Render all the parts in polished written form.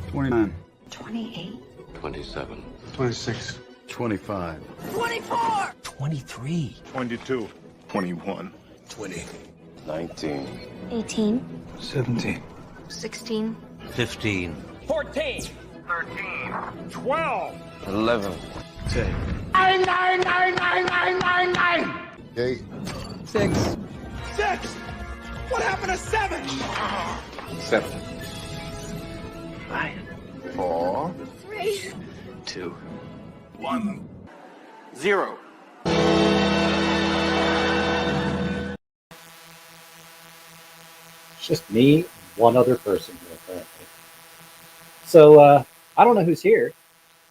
29. 28. 27. 26. 25. 24. 23. 22. 21. 20. 19. 18. 17. 16. 15. 14. 13. 12. 11. 10. 8. 6. 6. What happened to 7? 7. 5. 4. 3. 2. 1. 0. It's just me and one other person here apparently. So I don't know who's here.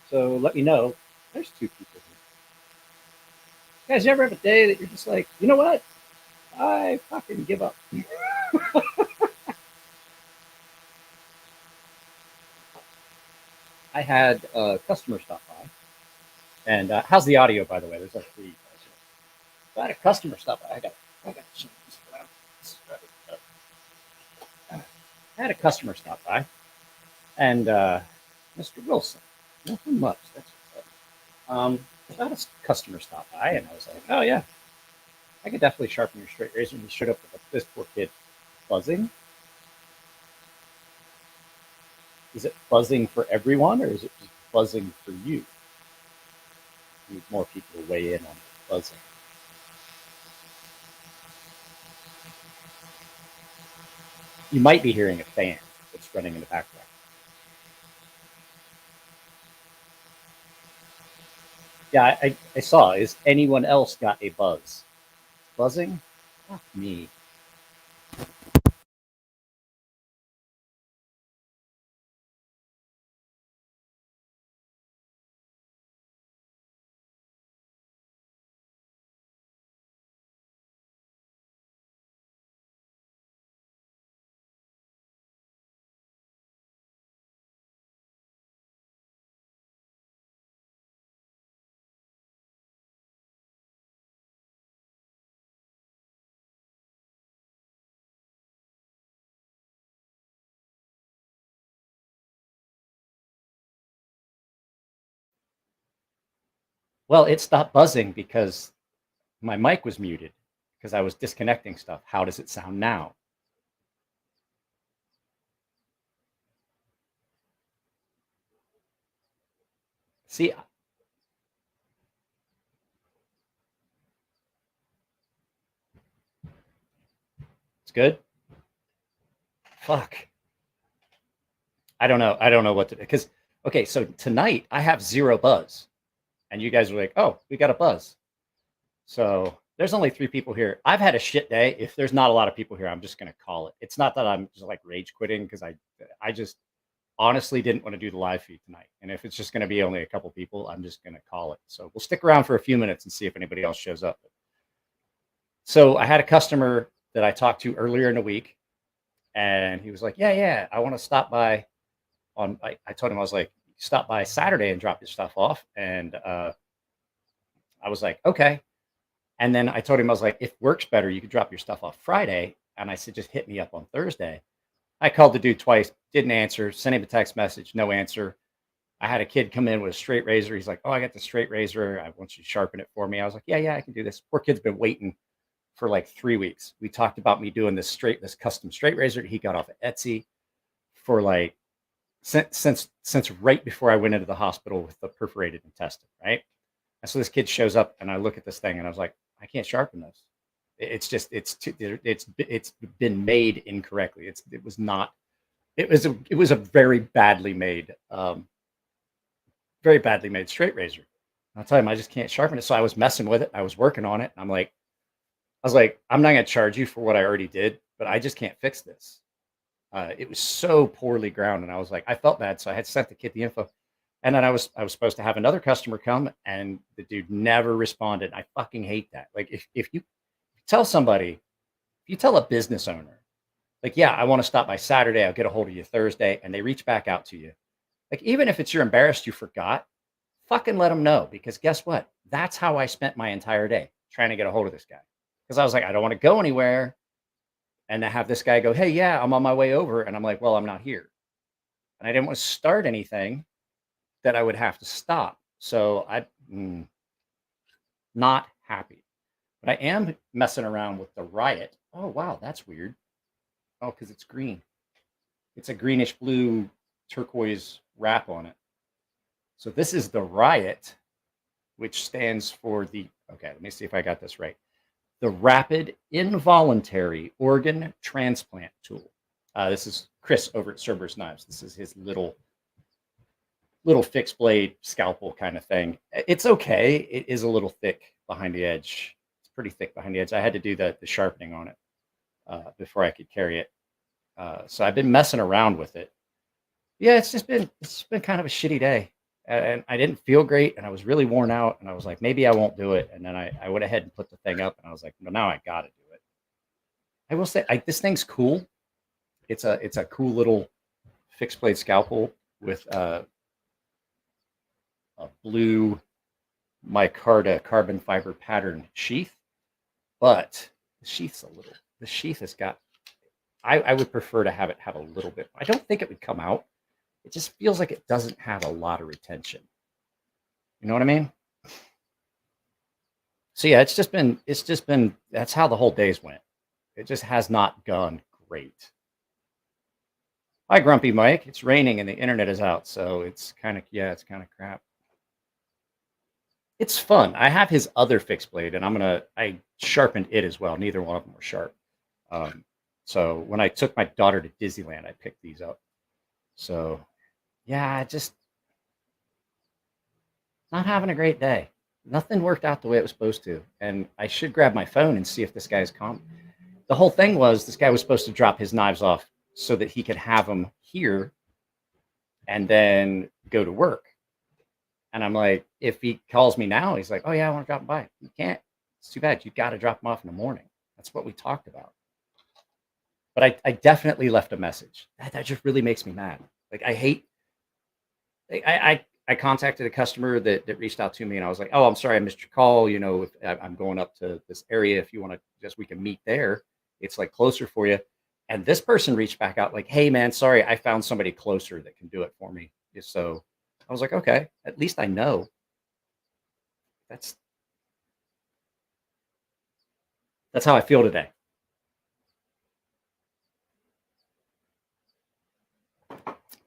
So let me know. There's two people here. Guys, you ever have a day that you're just like, you know what? I fucking give up. I had a customer stop by. And how's the audio, by the way? There's like 3 guys here. So I had a customer stop by. I got to change this around. I had a customer stop by, and Mr. Wilson, nothing much. That's what's up. I had a customer stop by, and I was like, oh yeah, I could definitely sharpen your straight razor. And he showed up with this poor kid buzzing. Is it buzzing for everyone, or is it just buzzing for you? Need more people to weigh in on the buzzing. You might be hearing a fan that's running in the background. Yeah, I saw. Is anyone else got a buzz? Buzzing? Not me. Well, it stopped buzzing because my mic was muted because I was disconnecting stuff. How does it sound now? See, it's good. Fuck. I don't know. I don't know what to, because, okay, so tonight I have 0 buzz. And you guys were like, oh, we got a buzz. So there's only 3 people here. I've had a shit day. If there's not a lot of people here, I'm just going to call it. It's not that I'm just like rage quitting because I just honestly didn't want to do the live feed tonight. And if it's just going to be only a couple people, I'm just going to call it. So we'll stick around for a few minutes and see if anybody else shows up. So I had a customer that I talked to earlier in the week, and he was like, yeah, I want to stop by on, I told him, I was like, stop by Saturday and drop your stuff off. And I was like, okay. And then I told him, I was like, if works better, you could drop your stuff off Friday. And I said, just hit me up on Thursday. I called the dude twice, didn't answer, sent him a text message, no answer. I had a kid come in with a straight razor. He's like, oh, I got the straight razor. I want you to sharpen it for me. I was like, yeah, I can do this. Poor kid's been waiting for like 3 weeks. We talked about me doing this custom straight razor he got off of Etsy for like, since right before I went into the hospital with the perforated intestine, right? And so this kid shows up, and I look at this thing, and I was like, I can't sharpen this. It's just it's been made incorrectly. It was a very badly made straight razor. I'll tell him I just can't sharpen it. So I was messing with it. I was working on it. And I was like, I'm not going to charge you for what I already did, but I just can't fix this. It was so poorly ground, and I was like, I felt bad, so I had sent the kid the info, and then I was supposed to have another customer come, and the dude never responded. I fucking hate that. Like if you tell somebody, if you tell a business owner, like, yeah, I want to stop by Saturday, I'll get a hold of you Thursday, and they reach back out to you, like even if you're embarrassed, you forgot, fucking let them know, because guess what? That's how I spent my entire day trying to get a hold of this guy, because I was like, I don't want to go anywhere. And to have this guy go, hey, yeah, I'm on my way over. And I'm like, well, I'm not here. and I didn't want to start anything that I would have to stop. So not happy. But I am messing around with the Riot. Oh wow, that's weird. Oh, because it's green. It's a greenish blue turquoise wrap on it. So this is the Riot, which stands for the, okay, let me see if I got this right. The Rapid Involuntary Organ Transplant Tool. This is Chris over at Cerberus Knives. This is his little fixed blade scalpel kind of thing. It's okay. It is a little thick behind the edge. It's pretty thick behind the edge. I had to do the sharpening on it before I could carry it. So I've been messing around with it. Yeah, it's been kind of a shitty day. And I didn't feel great, and I was really worn out, and I was like, maybe I won't do it. And then I went ahead and put the thing up, and I was like, well, now I got to do it. I will say, this thing's cool. It's a cool little fixed blade scalpel with a blue micarta carbon fiber pattern sheath, but the sheath has got, I would prefer to have it have a little bit. I don't think it would come out. It just feels like it doesn't have a lot of retention. You know what I mean? So yeah, it's just been, that's how the whole days went. It just has not gone great. Hi, Grumpy Mike. It's raining and the internet is out, so it's kind of crap. It's fun. I have his other fixed blade, and I sharpened it as well. Neither one of them were sharp. So when I took my daughter to Disneyland, I picked these up. So yeah, just not having a great day. Nothing worked out the way it was supposed to. And I should grab my phone and see if this guy's The whole thing was this guy was supposed to drop his knives off so that he could have them here and then go to work. And I'm like, if he calls me now, he's like, oh yeah, I want to drop them by. You can't. It's too bad. You got to drop them off in the morning. That's what we talked about. But I definitely left a message. That just really makes me mad. Like I contacted a customer that reached out to me, and I was like, oh, I'm sorry I missed your call. You know, if I'm going up to this area, if you want to we can meet there. It's like closer for you. And this person reached back out like, hey man, sorry, I found somebody closer that can do it for me. So I was like, okay, at least I know. That's how I feel today.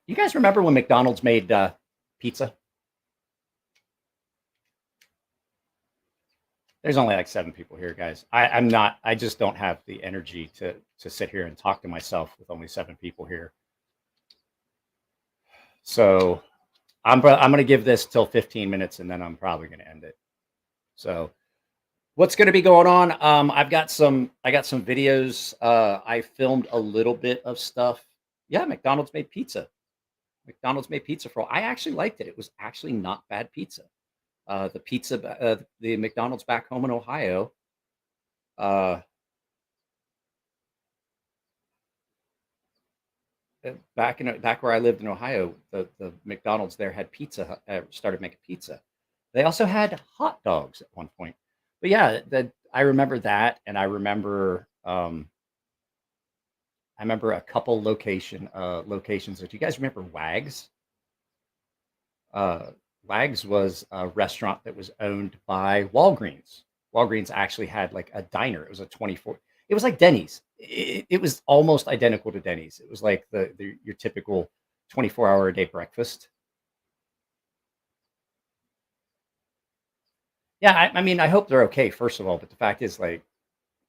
You guys remember when McDonald's made pizza? There's only like 7 people here, guys. I just don't have the energy to sit here and talk to myself with only 7 people here. So I'm going to give this till 15 minutes, and then I'm probably going to end it. So what's going to be going on? I got some videos. I filmed a little bit of stuff. Yeah, McDonald's made pizza. McDonald's made pizza for all. I actually liked it. It was actually not bad pizza. The McDonald's back home in Ohio. Back where I lived in Ohio, the McDonald's there had Pizza started making pizza. They also had hot dogs at one point. But yeah, I remember that, and I remember a couple locations. Do you guys remember Wags? Wags was a restaurant that was owned by Walgreens. Walgreens actually had like a diner. It was a 24. It was like Denny's. It was almost identical to Denny's. It was like your typical 24-hour a day breakfast. Yeah, I mean, I hope they're okay, first of all. But the fact is, like,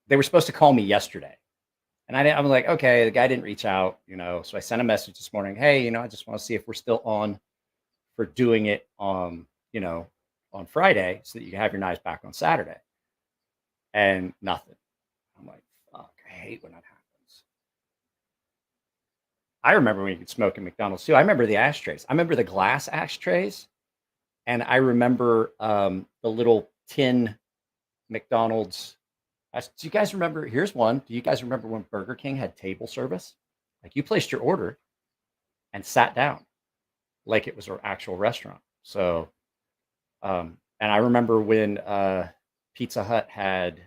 they were supposed to call me yesterday. And I'm like, okay, the guy didn't reach out, so I sent a message this morning. Hey, I just want to see if we're still on for doing it on Friday so that you can have your knives back on Saturday. And nothing. I'm like, fuck, I hate when that happens. I remember when you could smoke in McDonald's too. I remember the ashtrays. I remember the glass ashtrays. And I remember the little tin McDonald's. Do you guys remember? Here's one. Do you guys remember when Burger King had table service? Like you placed your order and sat down like it was an actual restaurant. So, and I remember when Pizza Hut had,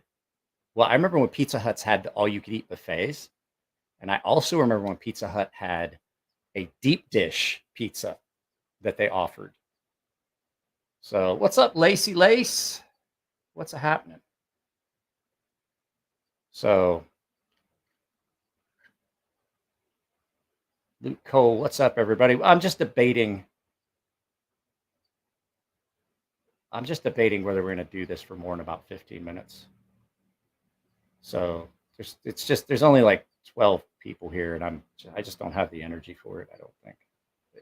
I remember when Pizza Huts had the all-you-could-eat buffets. And I also remember when Pizza Hut had a deep dish pizza that they offered. So what's up, Lacey Lace? What's happening? So Luke Cole, what's up, everybody? I'm just debating whether we're going to do this for more than about 15 minutes. So there's only like 12 people here, and I just don't have the energy for it. I don't think.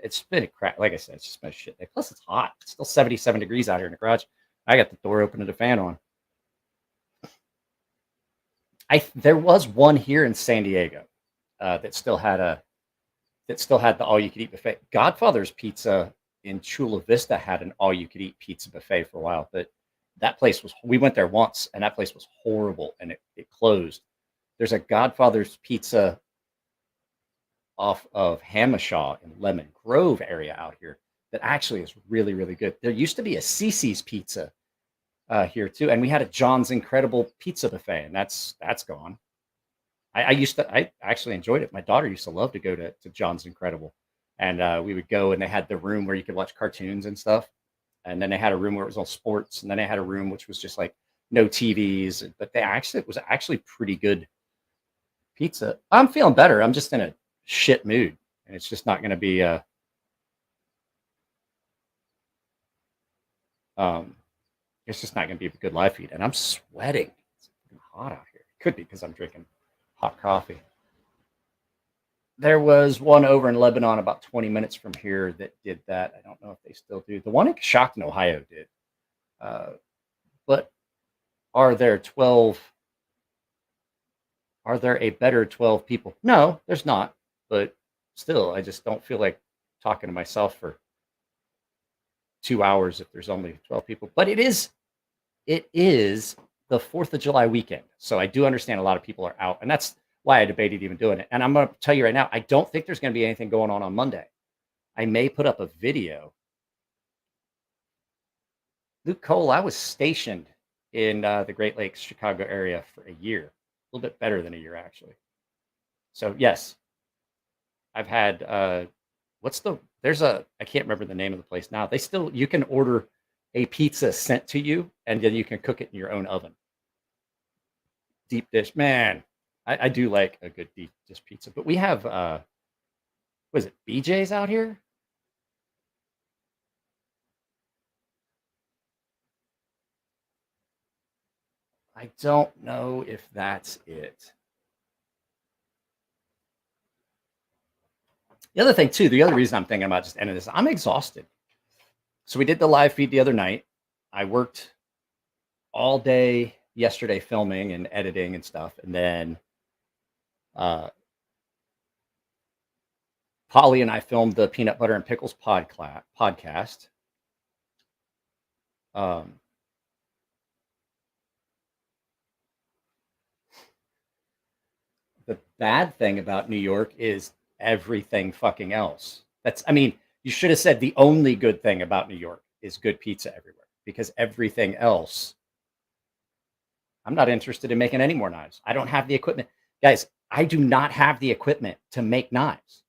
It's been a crap. Like I said, it's just been a shit day. Plus, it's hot. It's still 77 degrees out here in the garage. I got the door open and the fan on. There was one here in San Diego that still had the all-you-could-eat buffet. Godfather's Pizza in Chula Vista had an all-you-could-eat pizza buffet for a while, but that place we went there once, and that place was horrible, and it closed. There's a Godfather's Pizza off of Hamishaw in Lemon Grove area out here that actually is really, really good. There used to be a Cece's Pizza here too, and we had a John's Incredible Pizza buffet, and that's gone. I actually enjoyed it. My daughter used to love to go to John's Incredible, and we would go, and they had the room where you could watch cartoons and stuff, and then they had a room where it was all sports, and then they had a room which was just like no TVs, but it was actually pretty good pizza. I'm feeling better. I'm just in a shit mood, and it's just not going to be it's just not going to be a good live feed, and I'm sweating. It's hot out here. It could be because I'm drinking hot coffee. There was one over in Lebanon about 20 minutes from here that did that. I don't know if they still do. The one in Coshocton, Ohio did. But are there a better 12 people? No, there's not. But still, I just don't feel like talking to myself for 2 hours if there's only 12 people. But it is the 4th of July weekend. So I do understand a lot of people are out. And that's why I debated even doing it. And I'm going to tell you right now, I don't think there's going to be anything going on Monday. I may put up a video. Luke Cole, I was stationed in the Great Lakes, Chicago area for a year. A little bit better than a year, actually. So, yes. I've had, I can't remember the name of the place now. You can order a pizza sent to you, and then you can cook it in your own oven. Deep dish. Man, I do like a good deep dish pizza. But we have, what is it, BJ's out here? I don't know if that's it. The other thing, too, the other reason I'm thinking about just ending this, I'm exhausted. So we did the live feed the other night. I worked all day yesterday filming and editing and stuff. And then Polly and I filmed the Peanut Butter and Pickles podcast. The bad thing about New York is everything fucking else. You should have said the only good thing about New York is good pizza everywhere, because everything else, I'm not interested in making any more knives. I don't have the equipment. Guys, I do not have the equipment to make knives.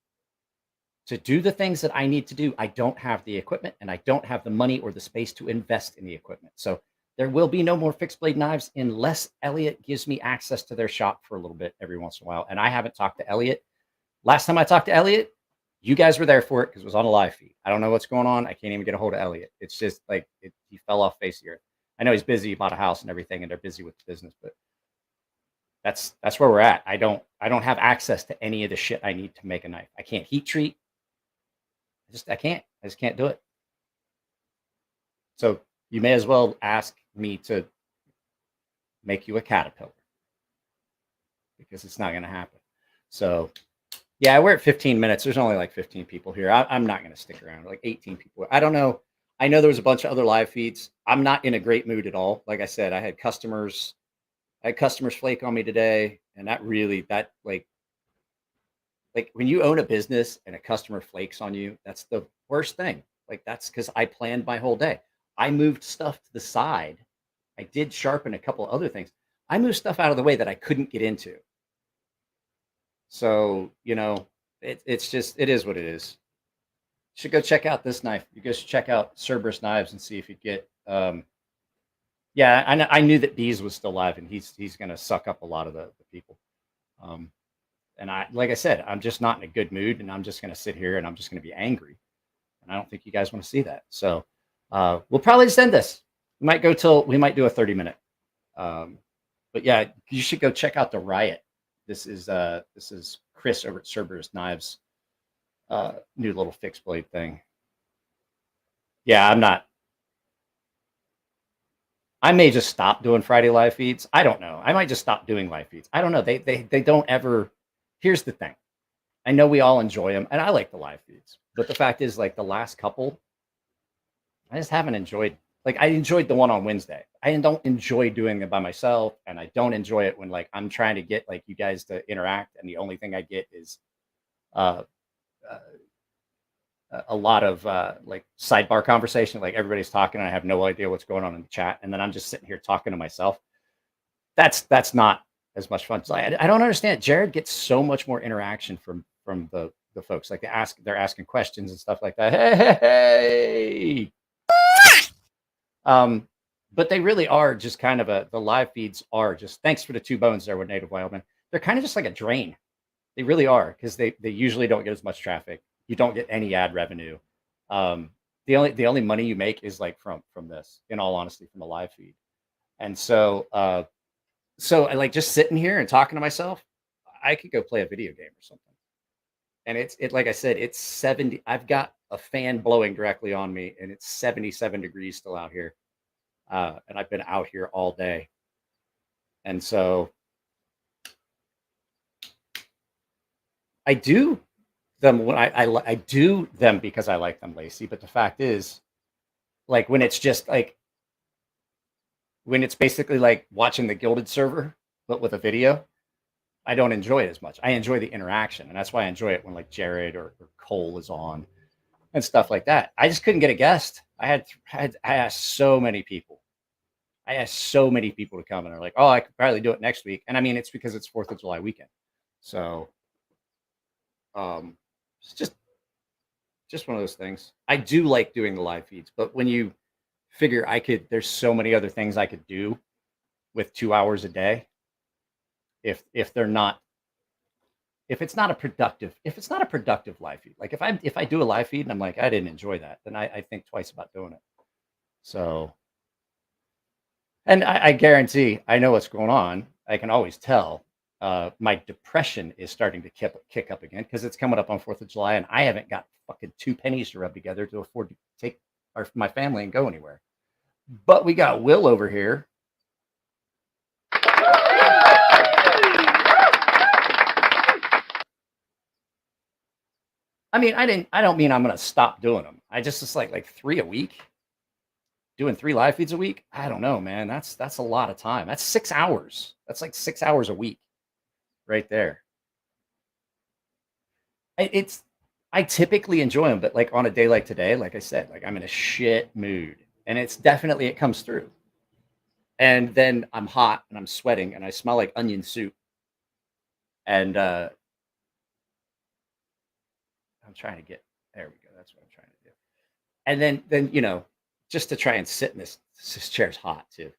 To do the things that I need to do, I don't have the equipment, and I don't have the money or the space to invest in the equipment. So there will be no more fixed blade knives unless Elliot gives me access to their shop for a little bit every once in a while. And I haven't talked to Elliot. Last time I talked to Elliot, you guys were there for it because it was on a live feed. I don't know what's going on. I can't even get a hold of Elliot. It's just like he fell off face of the earth. I know he's busy, he bought a house and everything, and they're busy with the business, but that's where we're at. I don't have access to any of the shit I need to make a knife. I can't heat treat. I just can't do it. So you may as well ask me to make you a caterpillar, because it's not going to happen. So yeah, we're at 15 minutes. There's only like 15 people here. I'm not going to stick around. Like 18 people. I don't know. I know there was a bunch of other live feeds. I'm not in a great mood at all. Like I said, I had customers flake on me today, and that like when you own a business and a customer flakes on you, that's the worst thing. Like, that's because I planned my whole day. I moved stuff to the side. I did sharpen a couple other things. I moved stuff out of the way that I couldn't get into. So, it's just, it is what it is. You should go check out this knife. You guys should check out Cerberus Knives and see if you get. Yeah, I knew that Bees was still live, and he's going to suck up a lot of the people. And like I said, I'm just not in a good mood, and I'm just going to sit here and I'm just going to be angry. And I don't think you guys want to see that. So we'll probably just end this. We might do a 30-minute. But yeah, you should go check out the Riot. This is Chris over at Cerberus Knives, new little fixed blade thing. Yeah, I may just stop doing Friday live feeds. I don't know. I might just stop doing live feeds. I don't know. They don't ever. Here's the thing. I know we all enjoy them, and I like the live feeds. But the fact is, like the last couple, I just haven't enjoyed. Like I enjoyed the one on Wednesday. I don't enjoy doing it by myself, and I don't enjoy it when like I'm trying to get like you guys to interact, and the only thing I get is a lot of like sidebar conversation. Like everybody's talking, and I have no idea what's going on in the chat, and then I'm just sitting here talking to myself. That's not as much fun. So I don't understand. Jared gets so much more interaction from the folks. Like they're asking questions and stuff like that. Hey. But they really are just kind of the live feeds are just, thanks for the 2 bones there with Native Wildman. They're kind of just like a drain. They really are, because they usually don't get as much traffic. You don't get any ad revenue. The only money you make is like from this, in all honesty, from the live feed. And so I like just sitting here and talking to myself. I could go play a video game or something. And it's like I said, it's 70. I've got a fan blowing directly on me, and it's 77 degrees still out here. And I've been out here all day. And so I do them when I do them because I like them, Lacey. But the fact is, like when it's just like, when it's basically like watching the Gilded server, but with a video, I don't enjoy it as much. I enjoy the interaction. And that's why I enjoy it when like Jared or Cole is on and stuff like that. I just couldn't get a guest. I asked so many people. I asked so many people to come, and they're like, "Oh, I could probably do it next week." And I mean, it's because it's 4th of July weekend. So, it's just one of those things. I do like doing the live feeds, but when you figure there's so many other things I could do with 2 hours a day. If it's not a productive live feed, like if I do a live feed and I'm like, I didn't enjoy that, then I think twice about doing it. So, and I guarantee I know what's going on. I can always tell. My depression is starting to kick up again, because it's coming up on 4th of July, and I haven't got fucking 2 pennies to rub together to afford to take my family and go anywhere. But we got Will over here. I mean, I don't mean I'm going to stop doing them. It's like 3 a week. Doing 3 live feeds a week. I don't know, man. That's a lot of time. That's 6 hours. That's like 6 hours a week right there. I typically enjoy them, but like on a day like today, like I said, like I'm in a shit mood, and it comes through. And then I'm hot and I'm sweating and I smell like onion soup. And I'm trying to get, there we go. That's what I'm trying to do. And then just to try and sit in this chair's hot too.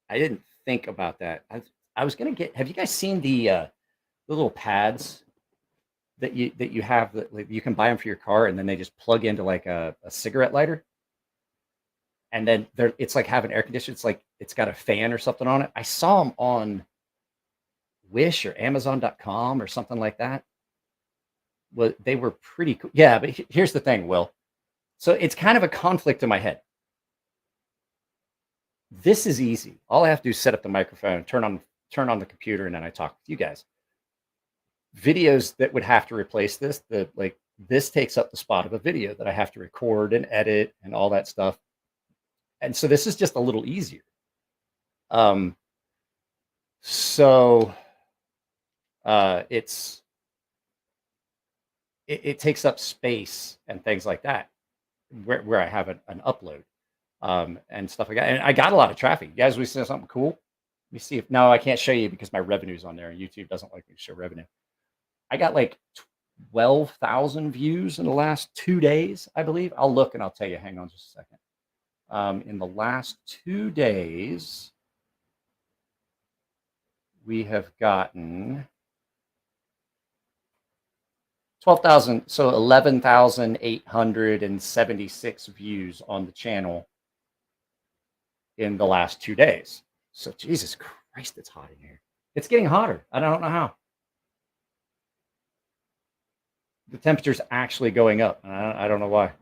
I didn't think about that. I was gonna have you guys seen the little pads that you have that like, you can buy them for your car, and then they just plug into like a cigarette lighter, and then it's like having air conditioning. It's like it's got a fan or something on it. I saw them on Wish or Amazon.com or something like that. Well, they were pretty cool. Yeah, but here's the thing, Will. So it's kind of a conflict in my head. This is easy. All I have to do is set up the microphone, turn on the computer, and then I talk with you guys. Videos that would have to replace this, this takes up the spot of a video that I have to record and edit and all that stuff. And so this is just a little easier. It takes up space and things like that where I have an upload. And stuff like that. And I got a lot of traffic. You guys, we see something cool? Let me see no, I can't show you because my revenue's on there, and YouTube doesn't like me to show revenue. I got like 12,000 views in the last 2 days, I believe. I'll look and I'll tell you. Hang on just a second. In the last 2 days, we have gotten 12,000, so 11,876 views on the channel in the last 2 days. So Jesus Christ, it's hot in here. It's getting hotter. I don't know how. The temperature's actually going up. I don't know why.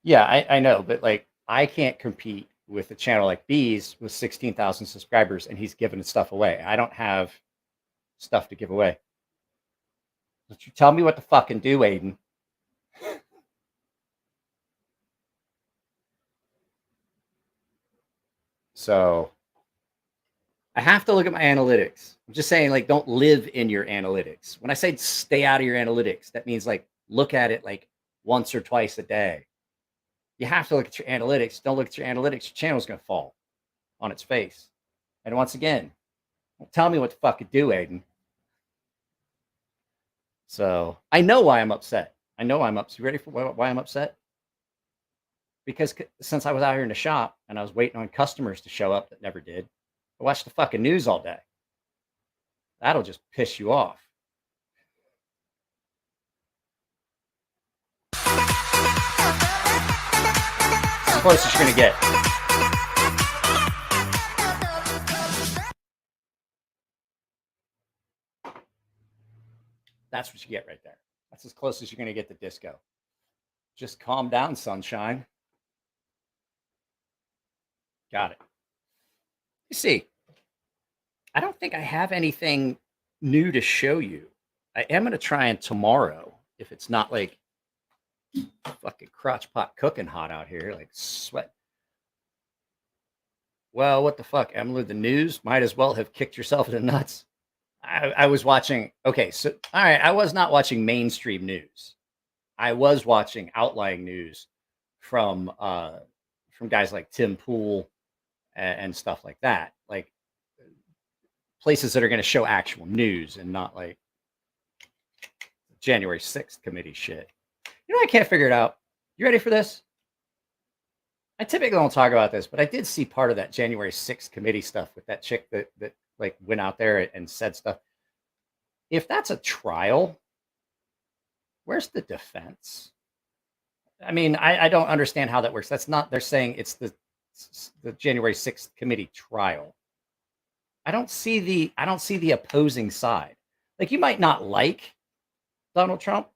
Yeah, I know, but like I can't compete with a channel like B's with 16,000 subscribers and he's giving stuff away. I don't have stuff to give away. Don't you tell me what to fucking do, Aiden. So I have to look at my analytics. I'm just saying, like, don't live in your analytics. When I say stay out of your analytics, that means like look at it like once or twice a day. You have to look at your analytics. Don't look at your analytics. Your channel's going to fall on its face. And once again, don't tell me what to fucking do, Aiden. So I know why I'm upset. I know I'm upset. You ready for why I'm upset? Because since I was out here in the shop and I was waiting on customers to show up that never did, I watched the fucking news all day. That'll just piss you off. That's the closest you're going to get. That's what you get right there. That's as close as you're going to get to disco. Just calm down, sunshine. Got it. You see, I don't think I have anything new to show you. I am going to try and tomorrow, if it's not like fucking crotch pot cooking hot out here, like sweat. Well, what the fuck, Emily? The news might as well have kicked yourself in the nuts. I was watching. Okay, so all right, I was not watching mainstream news. I was watching outlying news from guys like Tim Pool and stuff like that, like places that are going to show actual news and not like January 6th committee shit. You know, I can't figure it out. You ready for this? I typically don't talk about this, but I did see part of that January 6th committee stuff with that chick that like went out there and said stuff. If that's a trial, where's the defense? I mean, I don't understand how that works. That's not, they're saying it's the January 6th committee trial. I don't see the opposing side. Like, you might not like Donald Trump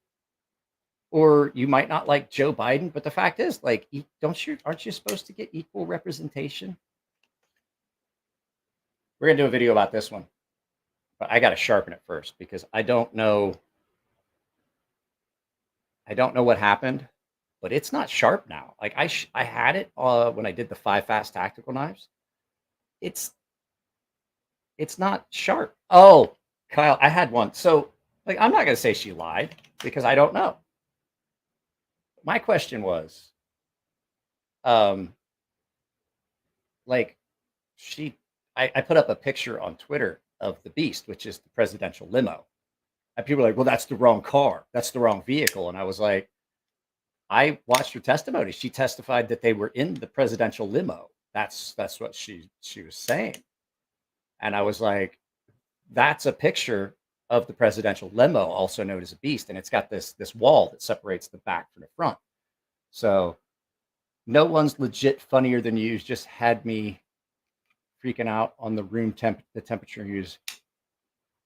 or you might not like Joe Biden, but the fact is, like, aren't you supposed to get equal representation? We're gonna do a video about this one, but I got to sharpen it first because I don't know what happened, but it's not sharp now. Like I had it when I did the 5 fast tactical knives. It's not sharp. Oh, Kyle, I had one. So like, I'm not gonna say she lied because I don't know. My question was, like I put up a picture on Twitter of the Beast, which is the presidential limo. And people are like, well, that's the wrong car. That's the wrong vehicle. And I was like, I watched her testimony. She testified that they were in the presidential limo. That's what she was saying. And I was like, that's a picture of the presidential limo, also known as a Beast. And it's got this wall that separates the back from the front. So no one's legit funnier than you. Just had me freaking out on the room the temperature use.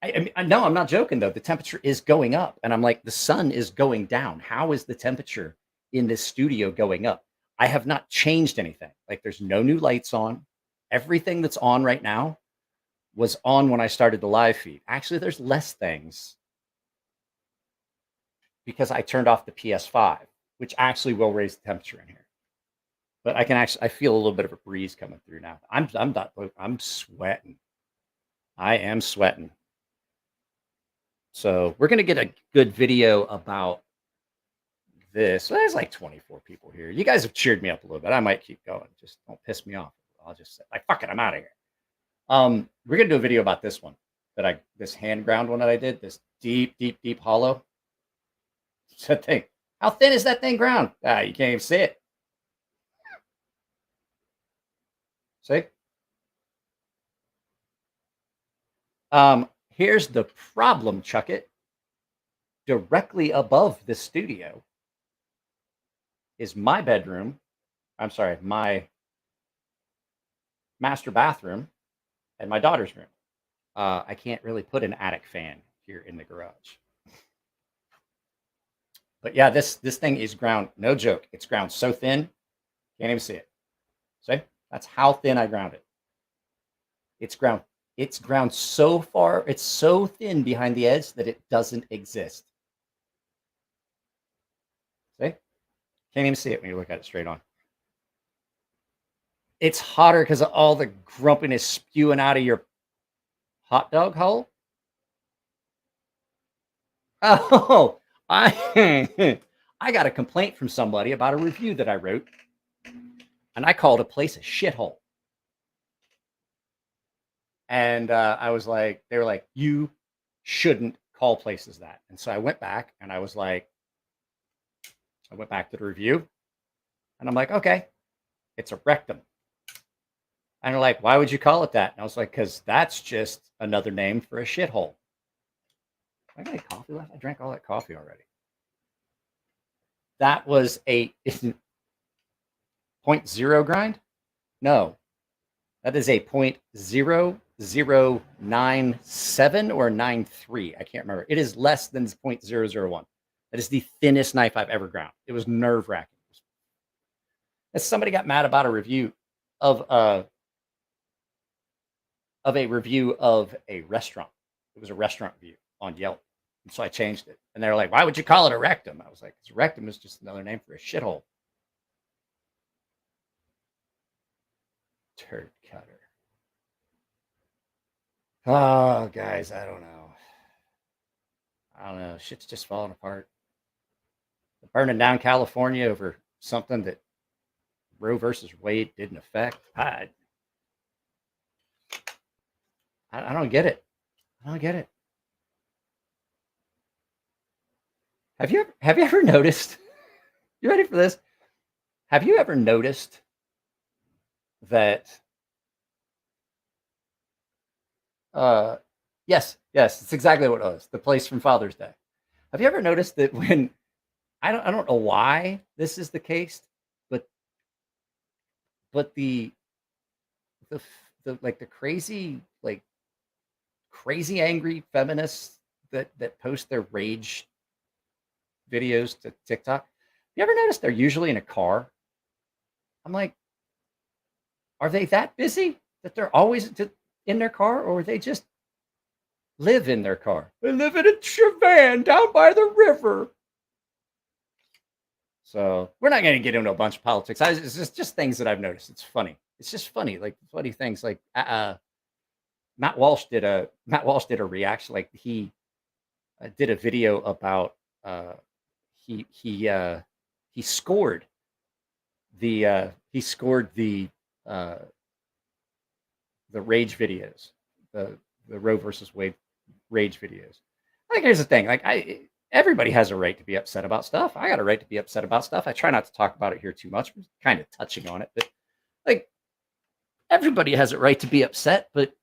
No, I'm not joking though. The temperature is going up, and I'm like, the sun is going down. How is the temperature in this studio going up? I have not changed anything. Like, there's no new lights on. Everything that's on right now was on when I started the live feed. Actually, there's less things because I turned off the PS5, which actually will raise the temperature in here. But I feel a little bit of a breeze coming through now. I'm sweating. I am sweating. So we're gonna get a good video about this. Well, there's like 24 people here. You guys have cheered me up a little bit. I might keep going. Just don't piss me off. I'll just say, like, fuck it, I'm out of here. We're gonna do a video about this one this hand ground one that I did. This deep, deep, deep hollow. That thing. How thin is that thing ground? You can't even see it. See? Here's the problem, Chuck It. Directly above the studio is my bedroom. I'm sorry, my master bathroom and my daughter's room. I can't really put an attic fan here in the garage. But yeah, this thing is ground, no joke. It's ground so thin, can't even see it. See? That's how thin I ground it. It's ground so far, it's so thin behind the edge that it doesn't exist. See? Can't even see it when you look at it straight on. It's hotter because of all the grumpiness spewing out of your hot dog hole. Oh, I got a complaint from somebody about a review that I wrote, and I called a place a shithole. And I was like, they were like, you shouldn't call places that. And so I went back and I was like, I went back to the review and I'm like, okay, it's a rectum. And they're like, why would you call it that? And I was like, because that's just another name for a shithole. I got any coffee left? I drank all that coffee already. That was a 0.0 grind? No, that is a 0.0097 or 93. I can't remember. It is less than 0.001. That is the thinnest knife I've ever ground. It was nerve-wracking. Somebody got mad about a review of a review of a restaurant. It was a restaurant review on Yelp. And so I changed it. And they're like, why would you call it a rectum? I was like, because rectum is just another name for a shithole. Turd cutter. Oh, guys, I don't know. Shit's just falling apart. Burning down California over something that Roe versus Wade didn't affect. I don't get it. I don't get it. Have you ever noticed? You ready for this? Have you ever noticed that? Yes, it's exactly what it was. The place from Father's Day. Have you ever noticed that when I don't know why this is the case, but the crazy angry feminists that post their rage videos to TikTok. You ever notice they're usually in a car? I'm like, are they that busy that they're always in their car, or they just live in their car? They live in a van down by the river. So we're not going to get into a bunch of politics. It's just things that I've noticed. It's funny. It's just funny, like funny things. Like Matt Walsh did a reaction. Like he did a video about he scored the rage videos, the Roe versus Wade rage videos. I think here's the thing. Like everybody has a right to be upset about stuff. I got a right to be upset about stuff. I try not to talk about it here too much. We're kind of touching on it, but like everybody has a right to be upset, but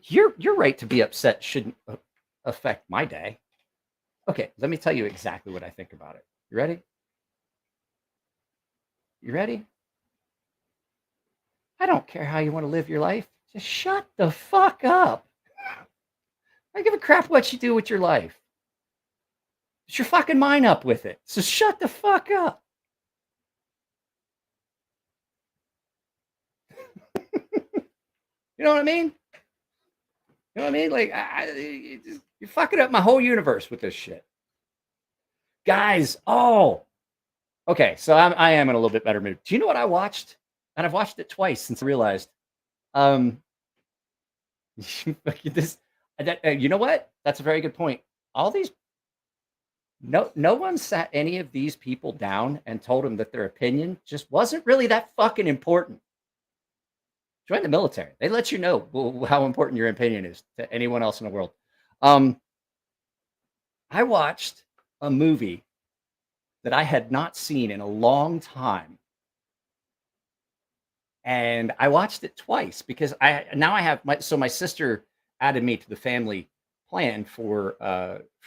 your right to be upset shouldn't affect my day. Okay, let me tell you exactly what I think about it. You ready? You ready? I don't care how you want to live your life. Just shut the fuck up. I give a crap what you do with your life. Put your fucking mind up with it. So shut the fuck up. You know what I mean? You know what I mean? Like, you're fucking up my whole universe with this shit. Guys, okay, so I am in a little bit better mood. Do you know what I watched? And I've watched it twice since I realized. You know what? That's a very good point. All these, no one sat any of these people down and told them that their opinion just wasn't really that fucking important. Join the military. They let you know how important your opinion is to anyone else in the world. I watched a movie that I had not seen in a long time. And I watched it twice because I have my sister added me to the family plan for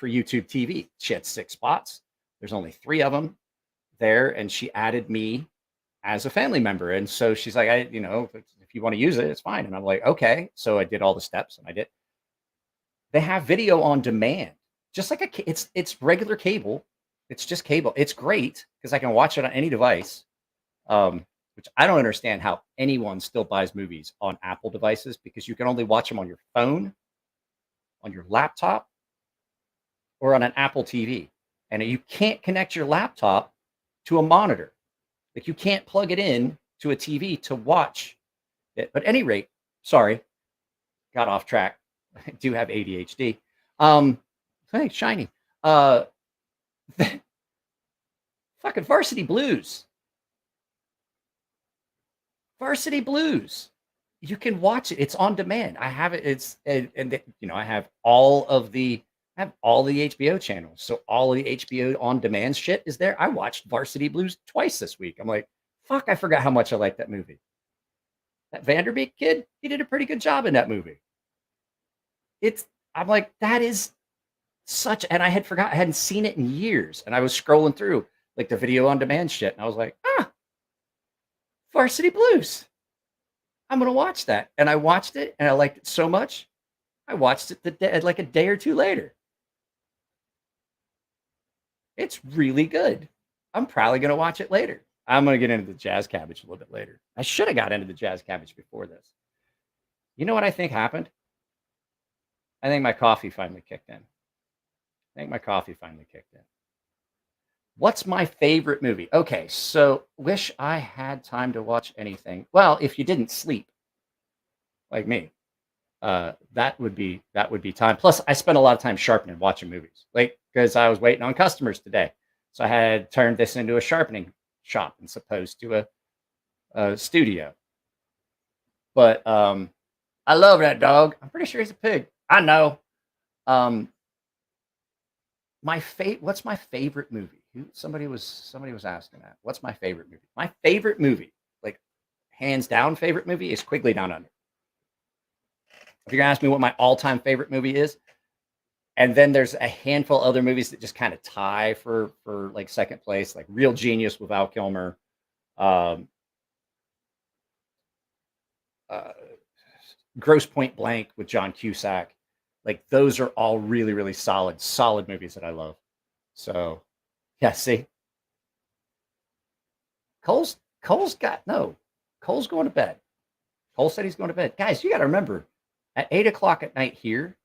YouTube TV. She had 6 spots. There's only 3 of them there, and she added me as a family member. And so she's like, if you want to use it, it's fine. And I'm like, okay. So I did all the steps and I did. They have video on demand, just like it's regular cable. It's just cable. It's great because I can watch it on any device. Which I don't understand how anyone still buys movies on Apple devices, because you can only watch them on your phone, on your laptop, or on an Apple TV. And you can't connect your laptop to a monitor. Like, you can't plug it in to a TV to watch it. But at any rate, sorry, got off track. I do have ADHD. Hey, shiny. Fucking Varsity Blues. Varsity Blues. You can watch it. It's on demand. I have it. I have all the HBO channels. So all of the HBO on demand shit is there. I watched Varsity Blues twice this week. I'm like, fuck, I forgot how much I like that movie. That Vanderbeek kid, he did a pretty good job in that movie. I'm like, that is such, and I hadn't seen it in years. And I was scrolling through like the video on demand shit. And I was like, Varsity Blues. I'm going to watch that. And I watched it and I liked it so much. I watched it like a day or two later. It's really good. I'm probably going to watch it later. I'm going to get into the Jazz Cabbage a little bit later. I should have got into the Jazz Cabbage before this. You know what I think happened? I think my coffee finally kicked in. What's my favorite movie? Okay, so wish I had time to watch anything. Well, if you didn't sleep, like me, that would be time. Plus, I spent a lot of time sharpening, watching movies, like because I was waiting on customers today, so I had turned this into a sharpening shop as opposed to a studio. But I love that dog. I'm pretty sure he's a pig. I know. What's my favorite movie? Somebody was asking that. What's my favorite movie? My favorite movie, like hands down favorite movie, is Quigley Down Under. If you're gonna ask me what my all-time favorite movie is, and then there's a handful of other movies that just kind of tie for like second place, like Real Genius with Val Kilmer, Gross Point Blank with John Cusack. Like, those are all really, really solid movies that I love. So, yeah, see? Cole's going to bed. Cole said he's going to bed. Guys, you got to remember, at 8 o'clock at night here,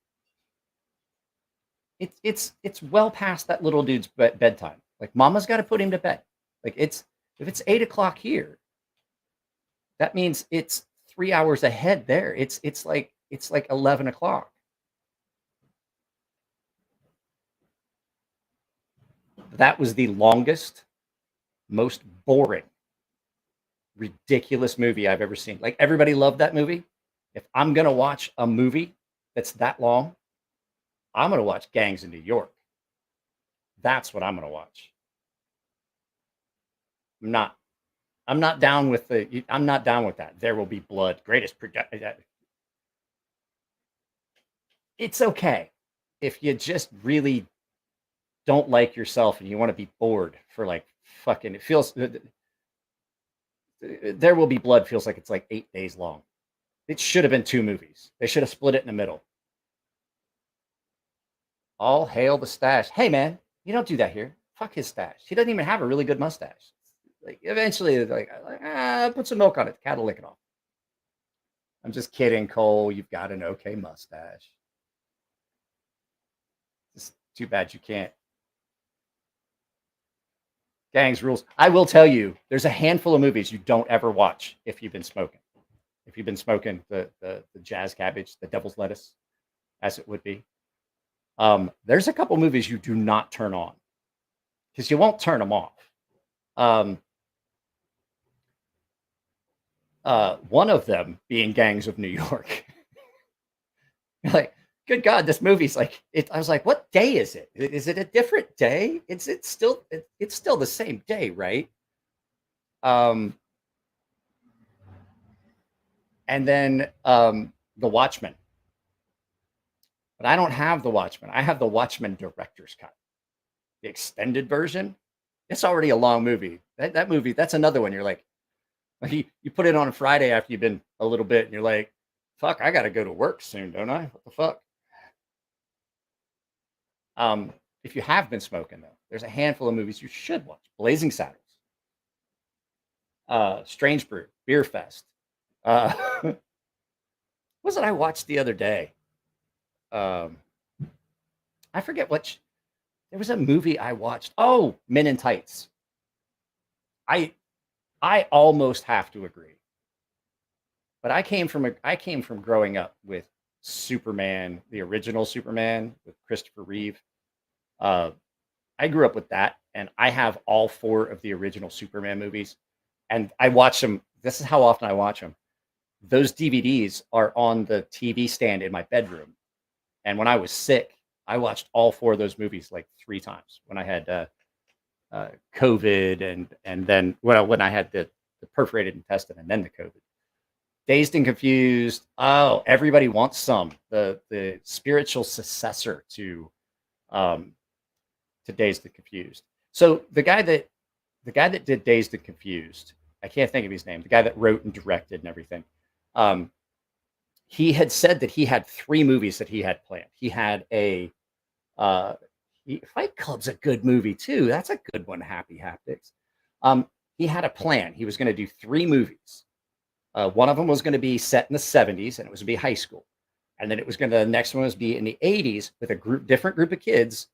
it's well past that little dude's bedtime. Like, mama's got to put him to bed. Like, if it's 8 o'clock here, that means it's 3 hours ahead there. It's like 11 o'clock. That was the longest, most boring, ridiculous movie I've ever seen. Like, everybody loved that movie. If I'm going to watch a movie that's that long, I'm going to watch Gangs in New York. That's what I'm going to watch. I'm not down with that. There Will Be Blood, greatest production. It's okay if you just really don't like yourself and you want to be bored for like fucking, it feels, There Will Be Blood feels like it's like 8 days long. It should have been 2 movies. They should have split it in the middle. All hail the stash. Hey man, you don't do that here. Fuck his stash. He doesn't even have a really good mustache. Like, eventually, put some milk on it. The cat will lick it off. I'm just kidding, Cole. You've got an okay mustache. It's too bad you can't. Gangs rules. I will tell you, there's a handful of movies you don't ever watch if you've been smoking. If you've been smoking the Jazz Cabbage, the Devil's Lettuce, as it would be. There's a couple movies you do not turn on because you won't turn them off. One of them being Gangs of New York. Like, good God, this movie's like it. I was like, what day is it? Is it a different day? It's still it's still the same day, right? Um, and then The Watchmen. But I don't have The Watchmen. I have The Watchmen director's cut, the extended version. It's already a long movie. That movie, that's another one. You're like you put it on a Friday after you've been a little bit, and you're like, fuck, I got to go to work soon, don't I? What the fuck? If you have been smoking, though, there's a handful of movies you should watch. Blazing Saddles, Strange Brew, Beer Fest. What was it I watched the other day? I forget what. There was a movie I watched. Oh, Men in Tights. I almost have to agree. But I came from growing up with Superman, the original Superman with Christopher Reeve. I grew up with that, and I have all 4 of the original Superman movies, and I watch them. This is how often I watch them. Those DVDs are on the TV stand in my bedroom, and when I was sick, I watched all 4 of those movies like 3 times. When I had COVID, and then when I had the perforated intestine, and then the COVID. Dazed and Confused. Oh, Everybody Wants Some. The spiritual successor to Dazed and Confused. So the guy that did Dazed and Confused, I can't think of his name. The guy that wrote and directed and everything. He had said that he had 3 movies that he had planned. He had a Fight Club's a good movie too. That's a good one. Happy Haptics. He had a plan. He was going to do 3 movies. One of them was going to be set in the 70s, and it was going to be high school. And then the next one was be in the 80s with a different group of kids,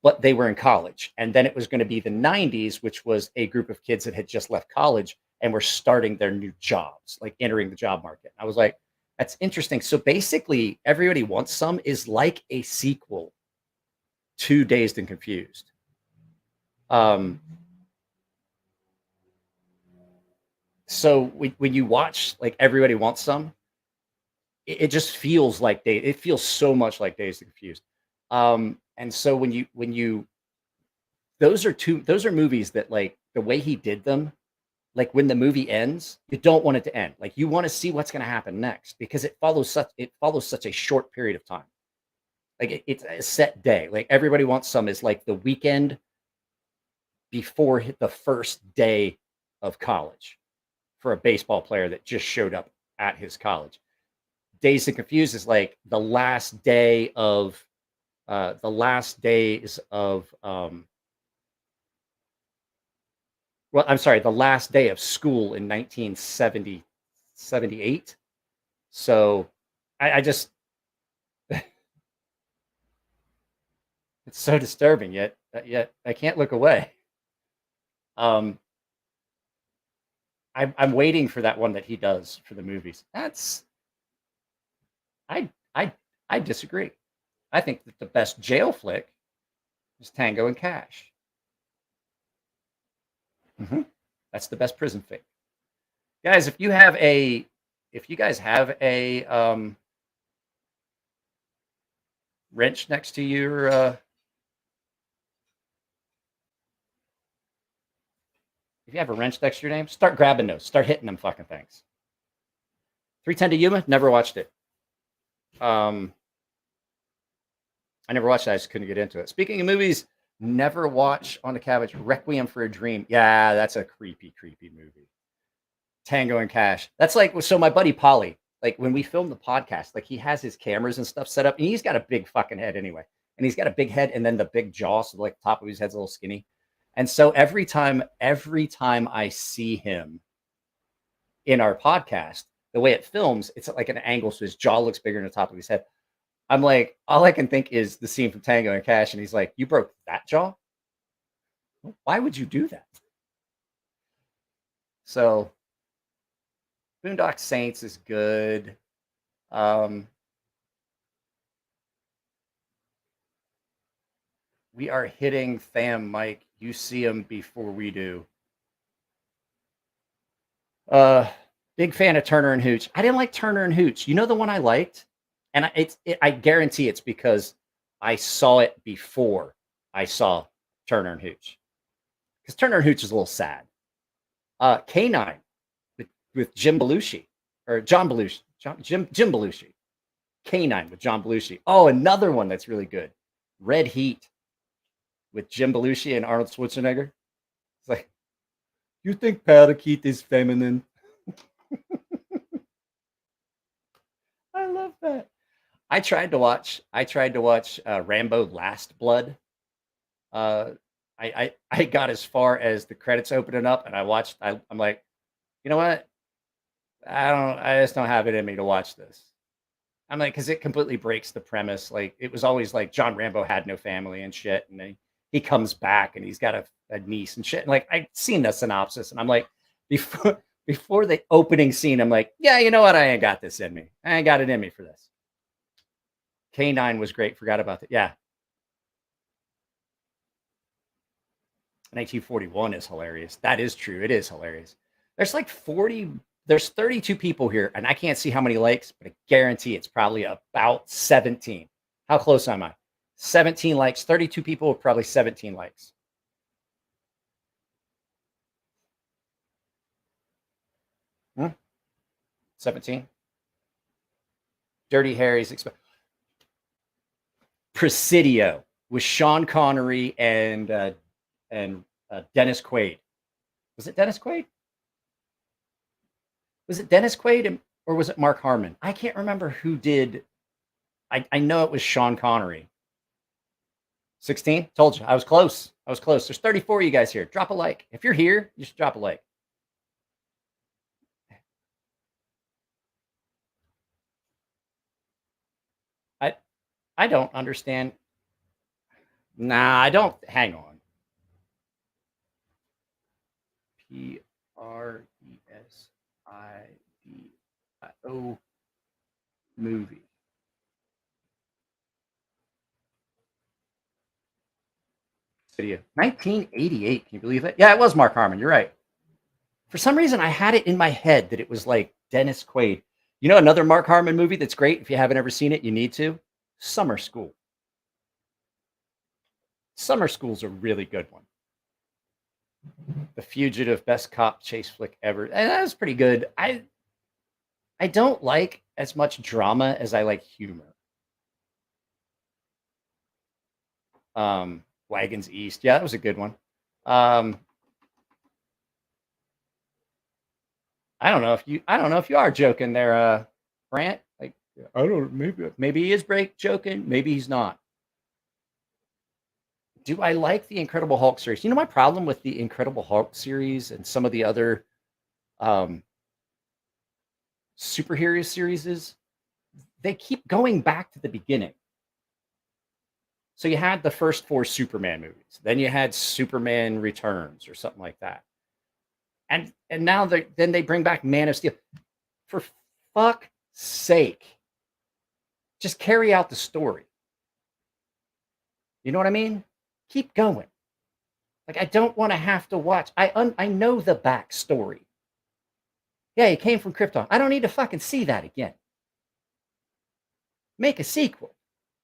but they were in college. And then it was going to be the 90s, which was a group of kids that had just left college and were starting their new jobs, like entering the job market. I was like, that's interesting. So basically, Everybody Wants Some is like a sequel to Dazed and Confused. So when you watch like Everybody Wants Some, it just feels like it feels so much like Dazed and Confused. And so when you those are movies that, like, the way he did them, like when the movie ends, you don't want it to end. Like, you want to see what's going to happen next, because it follows such a short period of time. Like it's a set day. Like Everybody Wants Some is like the weekend before the first day of college for a baseball player that just showed up at his college. Dazed and Confused is like the last day of the last days of well, I'm sorry, the last day of school in 1978. So I just it's so disturbing, yet I can't look away. I'm waiting for that one that he does for the movies. I I I disagree. I think that the best jail flick is Tango and Cash. That's the best prison flick, guys. If you guys have a wrench next to your if you have a wrench next to your name, start grabbing those, start hitting them fucking things. 310 to Yuma, never watched it. I never watched it. I just couldn't get into it. Speaking of movies, never watch on the couch Requiem for a Dream. Yeah, that's a creepy movie. Tango and Cash. That's like, so my buddy Polly, like when we film the podcast, like he has his cameras and stuff set up, and he's got a big fucking head anyway. And he's got a big head and then the big jaw, so like the top of his head's a little skinny. And so every time I see him in our podcast, the way it films, it's like an angle, so his jaw looks bigger than the top of his head. I'm like, all I can think is the scene from Tango and Cash, and he's like, "You broke that jaw? Why would you do that?" So, Boondock Saints is good. We are hitting Tham Mike. You see him before we do. Big fan of Turner and Hooch. I didn't like Turner and Hooch. You know the one I liked? And I guarantee it's because I saw it before I saw Turner and Hooch. Because Turner and Hooch is a little sad. K9 with Jim Belushi. Or John Belushi. Jim Belushi. K9 with John Belushi. Oh, another one that's really good. Red Heat with Jim Belushi and Arnold Schwarzenegger. It's like, you think parakeet is feminine? I love that. I tried to watch Rambo Last Blood. I got as far as the credits opening up, and I'm like, you know what? I just don't have it in me to watch this. I'm like, because it completely breaks the premise. Like, it was always like John Rambo had no family and shit, and then he comes back and he's got a niece and shit. And like, I'd seen the synopsis, and I'm like, before the opening scene, I'm like, yeah, you know what? I ain't got this in me. I ain't got it in me for this. K9 was great. Forgot about that. Yeah. 1941 is hilarious. That is true. It is hilarious. There's like 32 people here, and I can't see how many likes, but I guarantee it's probably about 17. How close am I? 17 likes. 32 people with probably 17 likes. Hmm? 17? Dirty Harry's Presidio with Sean Connery and Dennis Quaid. Was it Dennis Quaid? Was it Dennis Quaid or was it Mark Harmon? I can't remember who did. I know it was Sean Connery. 16? Told you. I was close. There's 34 of you guys here. Drop a like. If you're here, you should drop a like. I don't understand. Nah, I don't. Hang on. Presidio movie. Video. 1988. Can you believe it? Yeah, it was Mark Harmon. You're right. For some reason, I had it in my head that it was like Dennis Quaid. You know, another Mark Harmon movie that's great. If you haven't ever seen it, you need to. Summer School. Summer School's a really good one. The Fugitive, best cop chase flick ever. And that was pretty good. I don't like as much drama as I like humor. Wagons East. Yeah, that was a good one. I don't know if you are joking there, Brant. Like, I don't know, maybe he is joking, maybe he's not. Do I like the Incredible Hulk series? You know, my problem with the Incredible Hulk series and some of the other superhero series is they keep going back to the beginning. So you had the first 4 Superman movies, then you had Superman Returns or something like that, and now then they bring back Man of Steel. For fuck's sake, just carry out the story. You know what I mean? Keep going. Like, I don't want to have to watch. I know the backstory. Yeah, he came from Krypton. I don't need to fucking see that again. Make a sequel.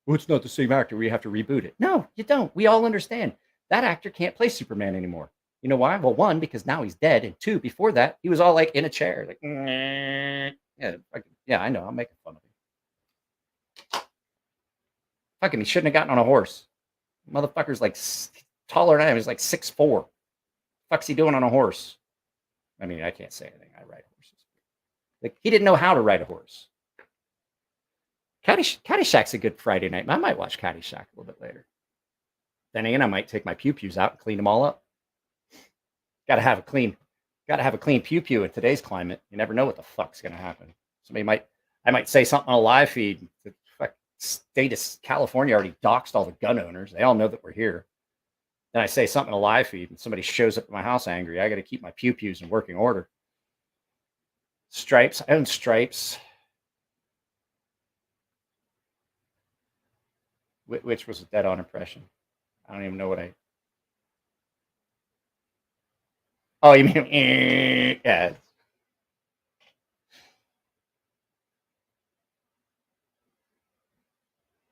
Well, it's not the same actor. We have to reboot it. No, you don't. We all understand. That actor can't play Superman anymore. You know why? Well, 1, because now he's dead. And 2, before that, he was all like in a chair. Like, yeah, I know. I'm making fun of him. Fucking, he shouldn't have gotten on a horse. Motherfucker's like taller than I am. He's like 6'4". Fuck's he doing on a horse? I mean, I can't say anything. I ride horses. Like, he didn't know how to ride a horse. Caddyshack's a good Friday night. I might watch Caddyshack a little bit later. Then again, I might take my pew-pews out and clean them all up. Gotta have a clean pew-pew in today's climate. You never know what the fuck's gonna happen. I might say something on a live feed. The state of California already doxed all the gun owners. They all know that we're here. Then I say something on a live feed and somebody shows up at my house angry. I got to keep my pew-pews in working order. Stripes. I own Stripes. Which was a dead-on impression. I don't even know what I... Oh, you mean... Yeah.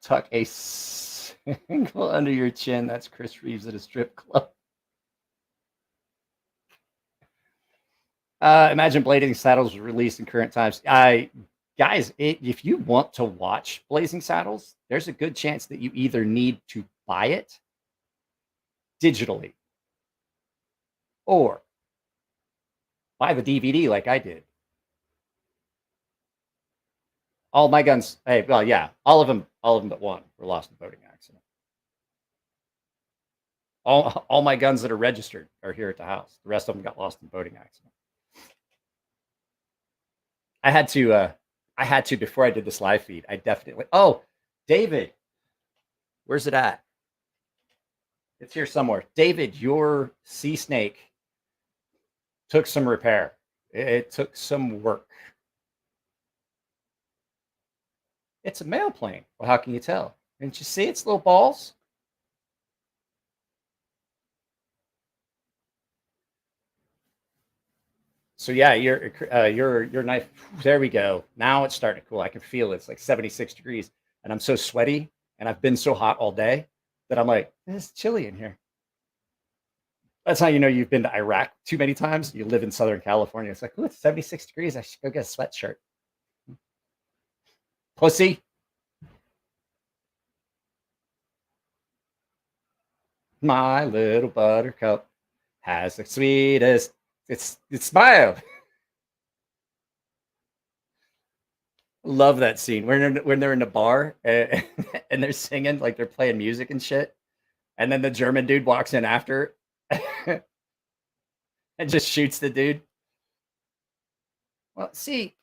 tuck a single under your chin. That's Chris Reeves at a strip club. Imagine Blazing Saddles was released in current times. Guys, if you want to watch Blazing Saddles, there's a good chance that you either need to buy it digitally or buy the DVD like I did. All my guns, well, yeah, all of them but one were lost in a boating accident. All my guns that are registered are here at the house. The rest of them got lost in a boating accident. I had to before I did this live feed. I definitely. Oh, David, where's it at? It's here somewhere. David, your sea snake took some repair. It took some work. It's a mail plane. Well, how can you tell? Didn't you see its little balls? So yeah, your knife. There we go. Now it's starting to cool. I can feel it. It's like 76 degrees, and I'm so sweaty, and I've been so hot all day that I'm like, it's chilly in here. That's how you know you've been to Iraq too many times. You live in Southern California. It's like, oh, it's 76 degrees. I should go get a sweatshirt. Pussy. My little buttercup has the sweetest. It's smile. Love that scene when they're in the bar and they're singing like they're playing music and shit, and then the German dude walks in after and just shoots the dude. Well, see,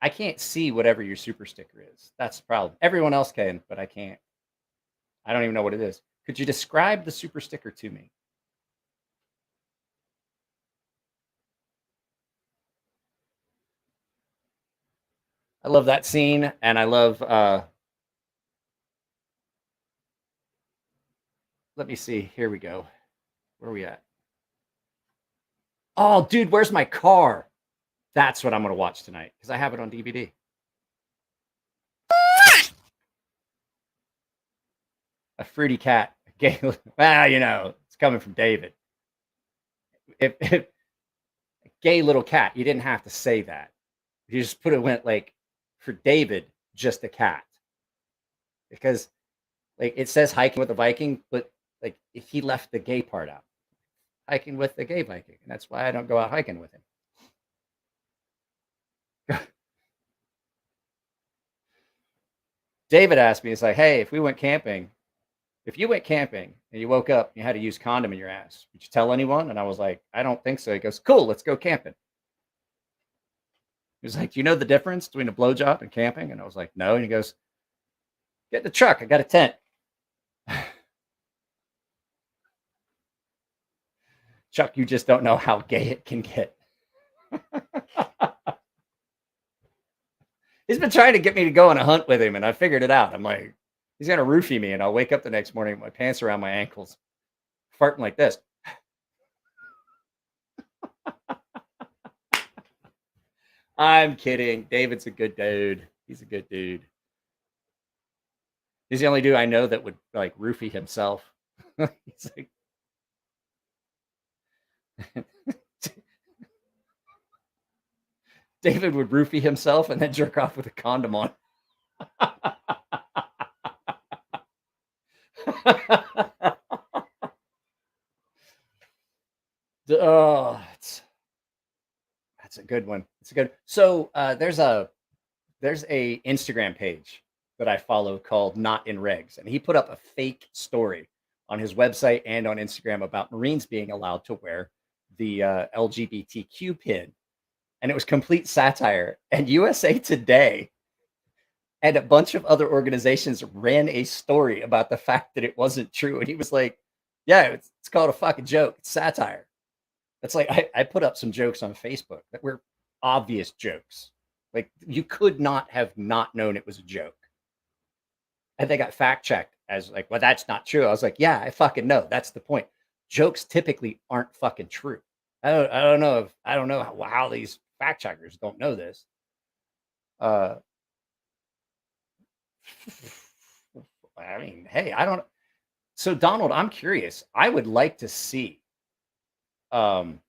I can't see whatever your super sticker is. That's the problem. Everyone else can, but I can't. I don't even know what it is. Could you describe the super sticker to me? I love that scene, and I love. Let me see. Here we go. Where are we at? Oh, dude, where's my car? That's what I'm going to watch tonight because I have it on DVD. A fruity cat. Well, you know, it's coming from David. If a gay little cat, you didn't have to say that. You just went like, for David, just a cat. Because like it says hiking with a Viking, but like if he left the gay part out. Hiking with the gay Viking. And that's why I don't go out hiking with him. David asked me, it's like, hey, if you went camping and you woke up and you had to use condom in your ass, would you tell anyone? And I was like, I don't think so. He goes, cool, let's go camping. He was like, do you know the difference between a blowjob and camping? And I was like, no. And he goes, get in the truck. I got a tent. Chuck, you just don't know how gay it can get. He's been trying to get me to go on a hunt with him, and I figured it out. I'm like, he's going to roofie me, and I'll wake up the next morning with my pants around my ankles, farting like this. I'm kidding. David's a good dude. He's a good dude. He's the only dude I know that would like roofie himself. He's like, David would roofie himself and then jerk off with a condom on. Oh, that's a good one. It's a good. So there's a Instagram page that I follow called Not in Regs, and he put up a fake story on his website and on Instagram about Marines being allowed to wear the LGBTQ pin, and it was complete satire. And USA Today and a bunch of other organizations ran a story about the fact that it wasn't true, and he was like, "Yeah, it's called a fucking joke. It's satire." It's like I put up some jokes on Facebook that were obvious jokes. Like you could not have not known it was a joke. And they got fact checked as like, well, that's not true. I was like, yeah, I fucking know. That's the point. Jokes typically aren't fucking true. I don't know how these fact checkers don't know this. I mean, hey, I don't. So Donald, I'm curious. I would like to see. Um,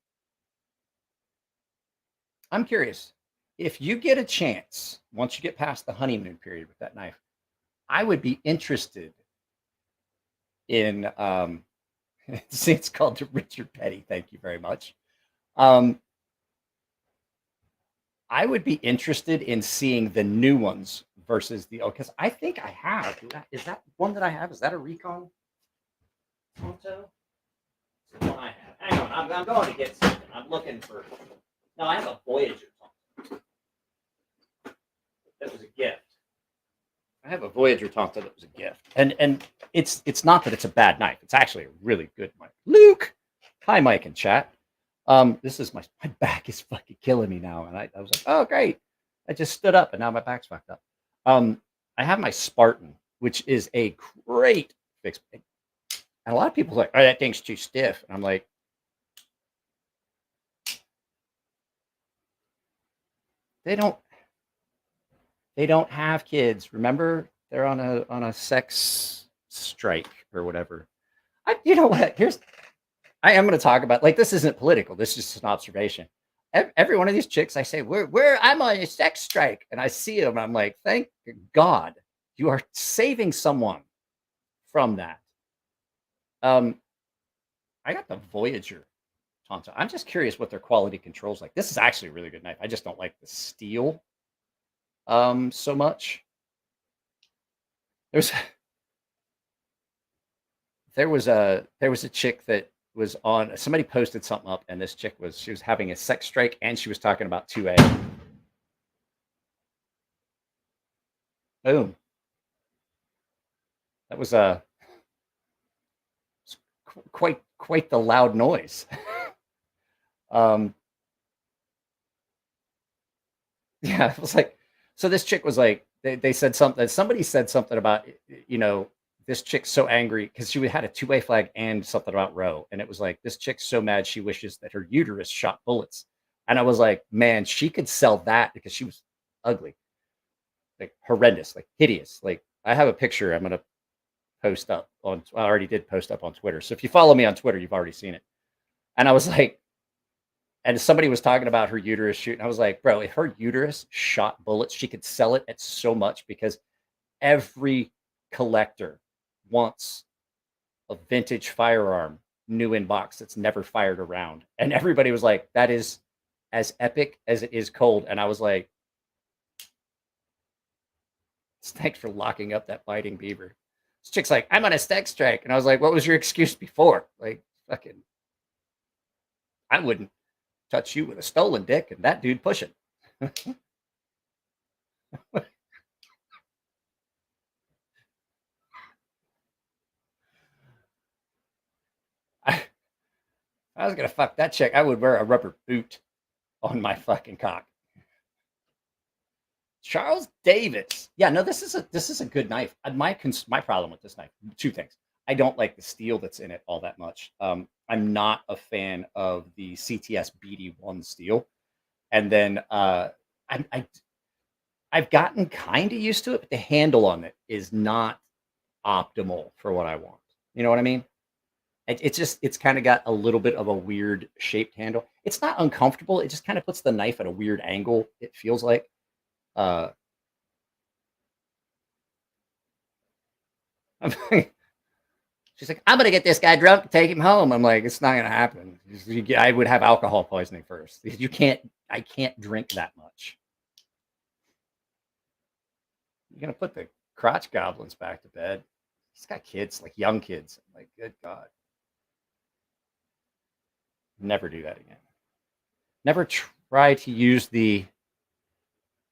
I'm curious if you get a chance once you get past the honeymoon period with that knife. I would be interested in. See, it's called the Richard Petty. Thank you very much. Um, I would be interested in seeing the new ones versus the because I think I have. Is that one that I have? Is that a Recon Tonto? It's the one I have. Hang on, I'm going to get something. I'm looking for. No, I have a Voyager Tonto. That was a gift. I have a Voyager Tonto that was a gift, and it's not that it's a bad knife. It's actually a really good knife. Luke, hi, Mike and chat. This is my back is fucking killing me now, and I was like, oh great, I just stood up, and now my back's fucked up. I have my Spartan, which is a great fixed blade, and a lot of people are like, oh, that thing's too stiff, and I'm like, they don't have kids. Remember, they're on a sex strike or whatever. You know what? I am going to talk about like this isn't political. This is just an observation. Every one of these chicks, I say, I'm on a sex strike, and I see them, and I'm like, thank God, you are saving someone from that. I got the Voyager Tonto. I'm just curious what their quality control's like. This is actually a really good knife. I just don't like the steel so much. There was a chick that was on somebody posted something up, and this chick she was having a sex strike, and she was talking about 2A. Boom. That was quite the loud noise. Yeah, it was like, so this chick was like, they said something, somebody said something about, this chick's so angry because she had a 2A flag and something about Roe. And it was like, this chick's so mad she wishes that her uterus shot bullets. And I was like, man, she could sell that because she was ugly, like horrendous, like hideous. Like I have a picture I'm going to post up on, I already did post up on Twitter. So if you follow me on Twitter, you've already seen it. And I was like, and somebody was talking about her uterus shooting. I was like, bro, if her uterus shot bullets, she could sell it at so much because every collector wants a vintage firearm, new in box that's never fired around. And everybody was like, that is as epic as it is cold. And I was like, thanks for locking up that biting beaver. This chick's like, I'm on a sex strike. And I was like, what was your excuse before? Like, fucking, I wouldn't touch you with a stolen dick and that dude pushing. I was gonna fuck that chick. I would wear a rubber boot on my fucking cock. Charles Davis. Yeah, no, this is a good knife. My problem with this knife, two things. I don't like the steel that's in it all that much. I'm not a fan of the CTS BD1 steel, and then I've gotten kind of used to it, but the handle on it is not optimal for what I want. You know what I mean? It's kind of got a little bit of a weird shaped handle. It's not uncomfortable. It just kind of puts the knife at a weird angle. It feels like. She's like, I'm gonna get this guy drunk and take him home. I'm like, it's not gonna happen. I would have alcohol poisoning first. I can't drink that much. You're gonna put the crotch goblins back to bed. He's got kids, like young kids. I'm like, good God. Never do that again. Never try to use the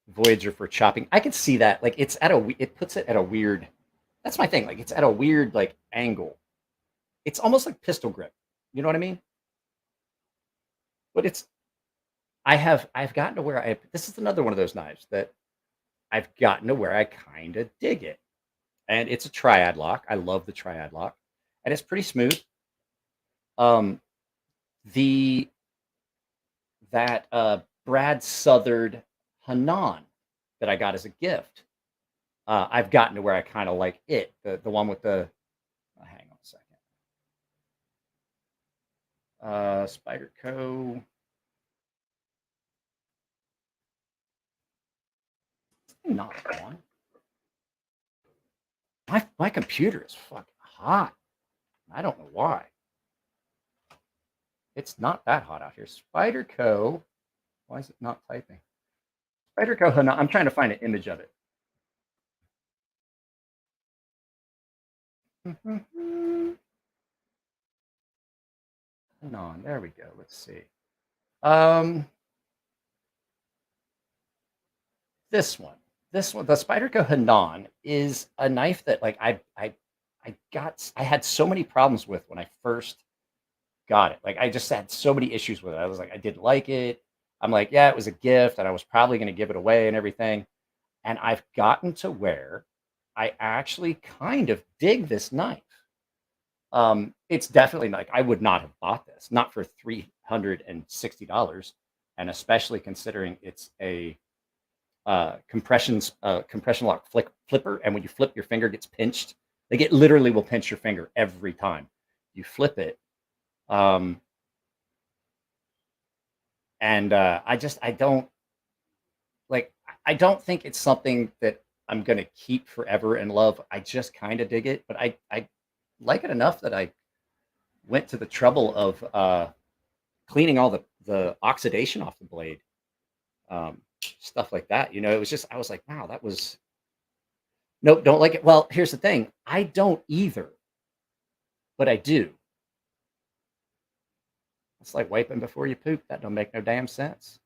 Voyager for chopping. I can see that. Like it puts it at a weird, that's my thing. Like it's at a weird like angle. It's almost like pistol grip. You know what I mean? But I've gotten to where this is another one of those knives that I've gotten to where I kind of dig it. And it's a triad lock. I love the triad lock. And it's pretty smooth. That Brad Southard Hanan that I got as a gift I've gotten to where I kind of like it. The one with the hang on a second. Spyderco. Not on. My computer is fucking hot. I don't know why. It's not that hot out here. Spyderco. Why is it not typing? Spyderco. I'm trying to find an image of it. No, there we go. Let's see. This one, the Spyderco Hanan is a knife that like I had so many problems with when I first got it. Like I just had so many issues with it. I was like, I didn't like it. I'm like, yeah, it was a gift, and I was probably going to give it away and everything. And I've gotten to where I actually kind of dig this knife. It's definitely like I would not have bought this, not for $360, and especially considering it's a compression lock flipper, and when you flip, your finger gets pinched. Like it literally will pinch your finger every time you flip it. And I don't like. I don't think it's something that I'm gonna keep forever and love. I just kind of dig it, but I like it enough that I went to the trouble of cleaning all the oxidation off the blade, stuff like that. You know, it was just I was like, wow, that was nope, don't like it. Well, here's the thing, I don't either, but I do. It's like wiping before you poop. That don't make no damn sense.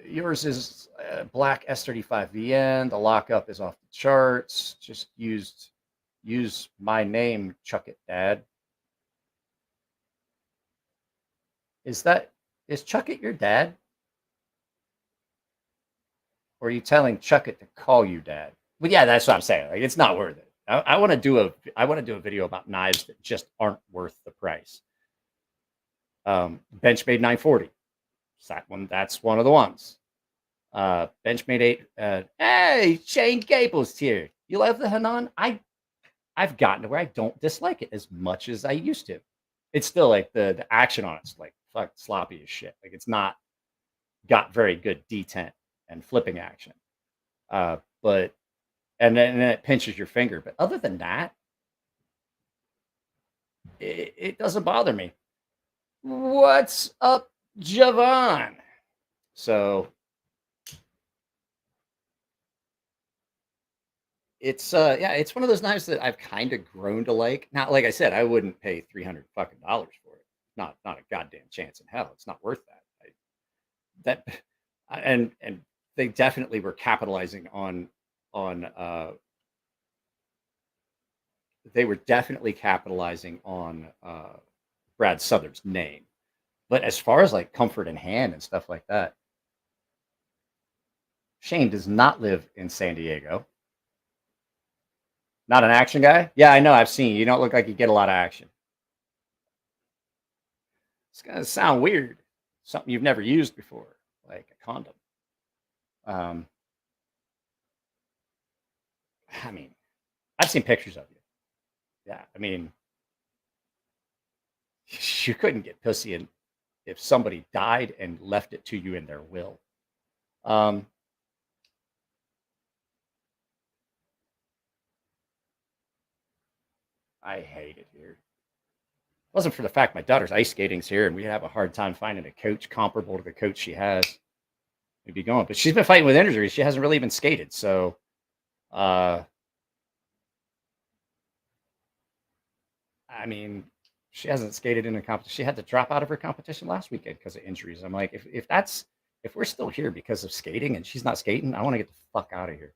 Yours is black S35 VN. The lockup is off the charts. Just use my name, Chuck It Dad. Is Chuck It your dad? Or are you telling Chuck It to call you dad? But yeah, that's what I'm saying. Like it's not worth it. I want to do a video about knives that just aren't worth the price. Benchmade 940. That's one of the ones. Benchmade 8. Hey, Shane Gable's here. You love the Hanan? I've gotten to where I don't dislike it as much as I used to. It's still like the action on it's like fuck sloppy as shit. Like it's not got very good detent and flipping action. But and then it pinches your finger. But other than that, it doesn't bother me. What's up, Javon? So it's yeah, it's one of those knives that I've kind of grown to like. Now, like I said, I wouldn't pay $300 fucking dollars for it. Not a goddamn chance in hell. It's not worth that. And they definitely were capitalizing on they were definitely capitalizing on Brad Southern's name. But as far as like comfort in hand and stuff like that, Shane does not live in San Diego. Not an action guy? Yeah, I know. I've seen you. You don't look like you get a lot of action. It's going to sound weird. Something you've never used before, like a condom. I mean, I've seen pictures of you. Yeah, I mean, you couldn't get pussy if somebody died and left it to you in their will. I hate it here. It wasn't for the fact my daughter's ice skating's here and we have a hard time finding a coach comparable to the coach she has. We'd be going, but she's been fighting with injuries. She hasn't really even skated. So, I mean, she hasn't skated in a competition. She had to drop out of her competition last weekend because of injuries. I'm like, if we're still here because of skating and she's not skating, I want to get the fuck out of here.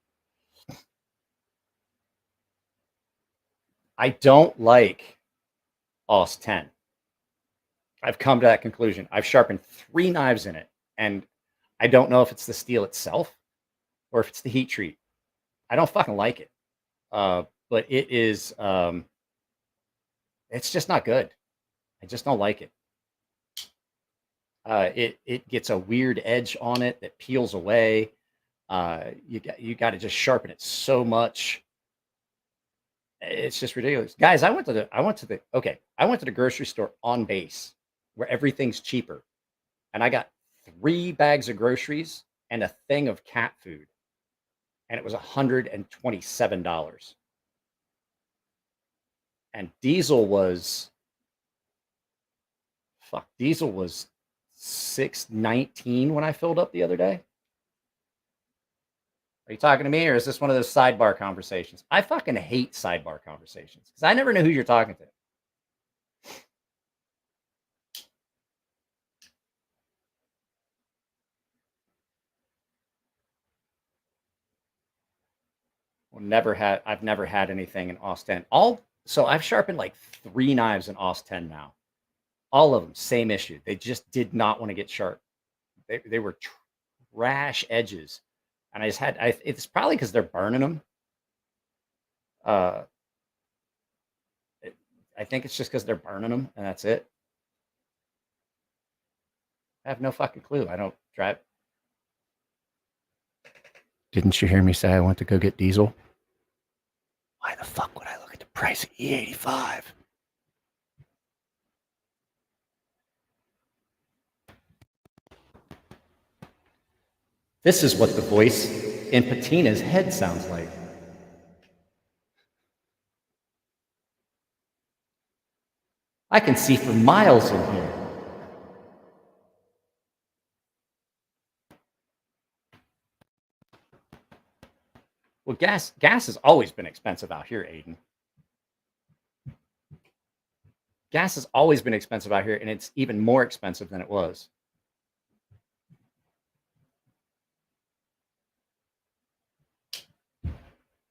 I don't like OS 10. I've come to that conclusion. I've sharpened 3 knives in it, and I don't know if it's the steel itself or if it's the heat treat. I don't fucking like it. But it is, it's just not good. I just don't like it. It gets a weird edge on it that peels away. You got to just sharpen it so much. It's just ridiculous, guys. I went to the grocery store on base where everything's cheaper, and I got 3 bags of groceries and a thing of cat food, and it was $127. And diesel was $6.19 when I filled up the other day. Are you talking to me, or is this one of those sidebar conversations? I fucking hate sidebar conversations because I never know who you're talking to. I've never had anything in Aus 10. So I've sharpened like 3 knives in Aus 10 now. All of them, same issue. They just did not want to get sharp. They were trash edges. And it's probably because they're burning them. I think it's just because they're burning them, and that's it. I have no fucking clue. I don't drive. Didn't you hear me say I want to go get diesel? Why the fuck would I look at the price of E85? This is what the voice in Patina's head sounds like. I can see for miles in here. Well, gas has always been expensive out here, Aiden. Gas has always been expensive out here, and it's even more expensive than it was.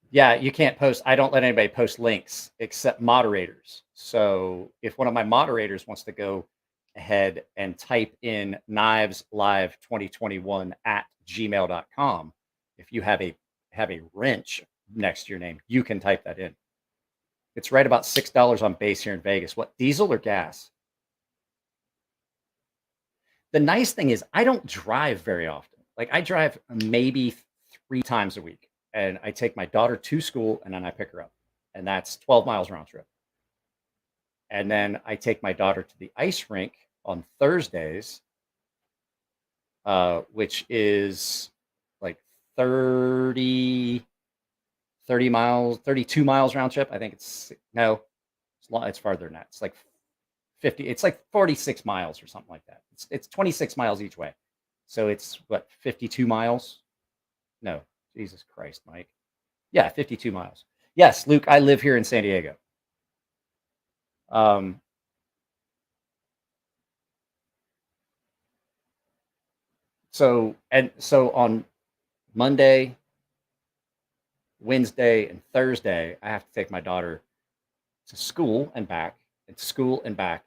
Yeah, you can't post. I don't let anybody post links except moderators. So if one of my moderators wants to go ahead and type in kniveslive2021@gmail.com, if you have a wrench next to your name, you can type that in. It's right about $6 on base here in Vegas. What, diesel or gas? The nice thing is I don't drive very often. Like I drive maybe 3 times a week. And I take my daughter to school and then I pick her up. And that's 12 miles round trip. And then I take my daughter to the ice rink on Thursdays, which is like 32 miles round trip. I think it's farther than that. It's like 50, it's like 46 miles or something like that. It's 26 miles each way. So it's what, 52 miles? No. Jesus Christ, Mike. Yeah, 52 miles. Yes, Luke, I live here in San Diego. So on Monday, Wednesday, and Thursday, I have to take my daughter to school and back,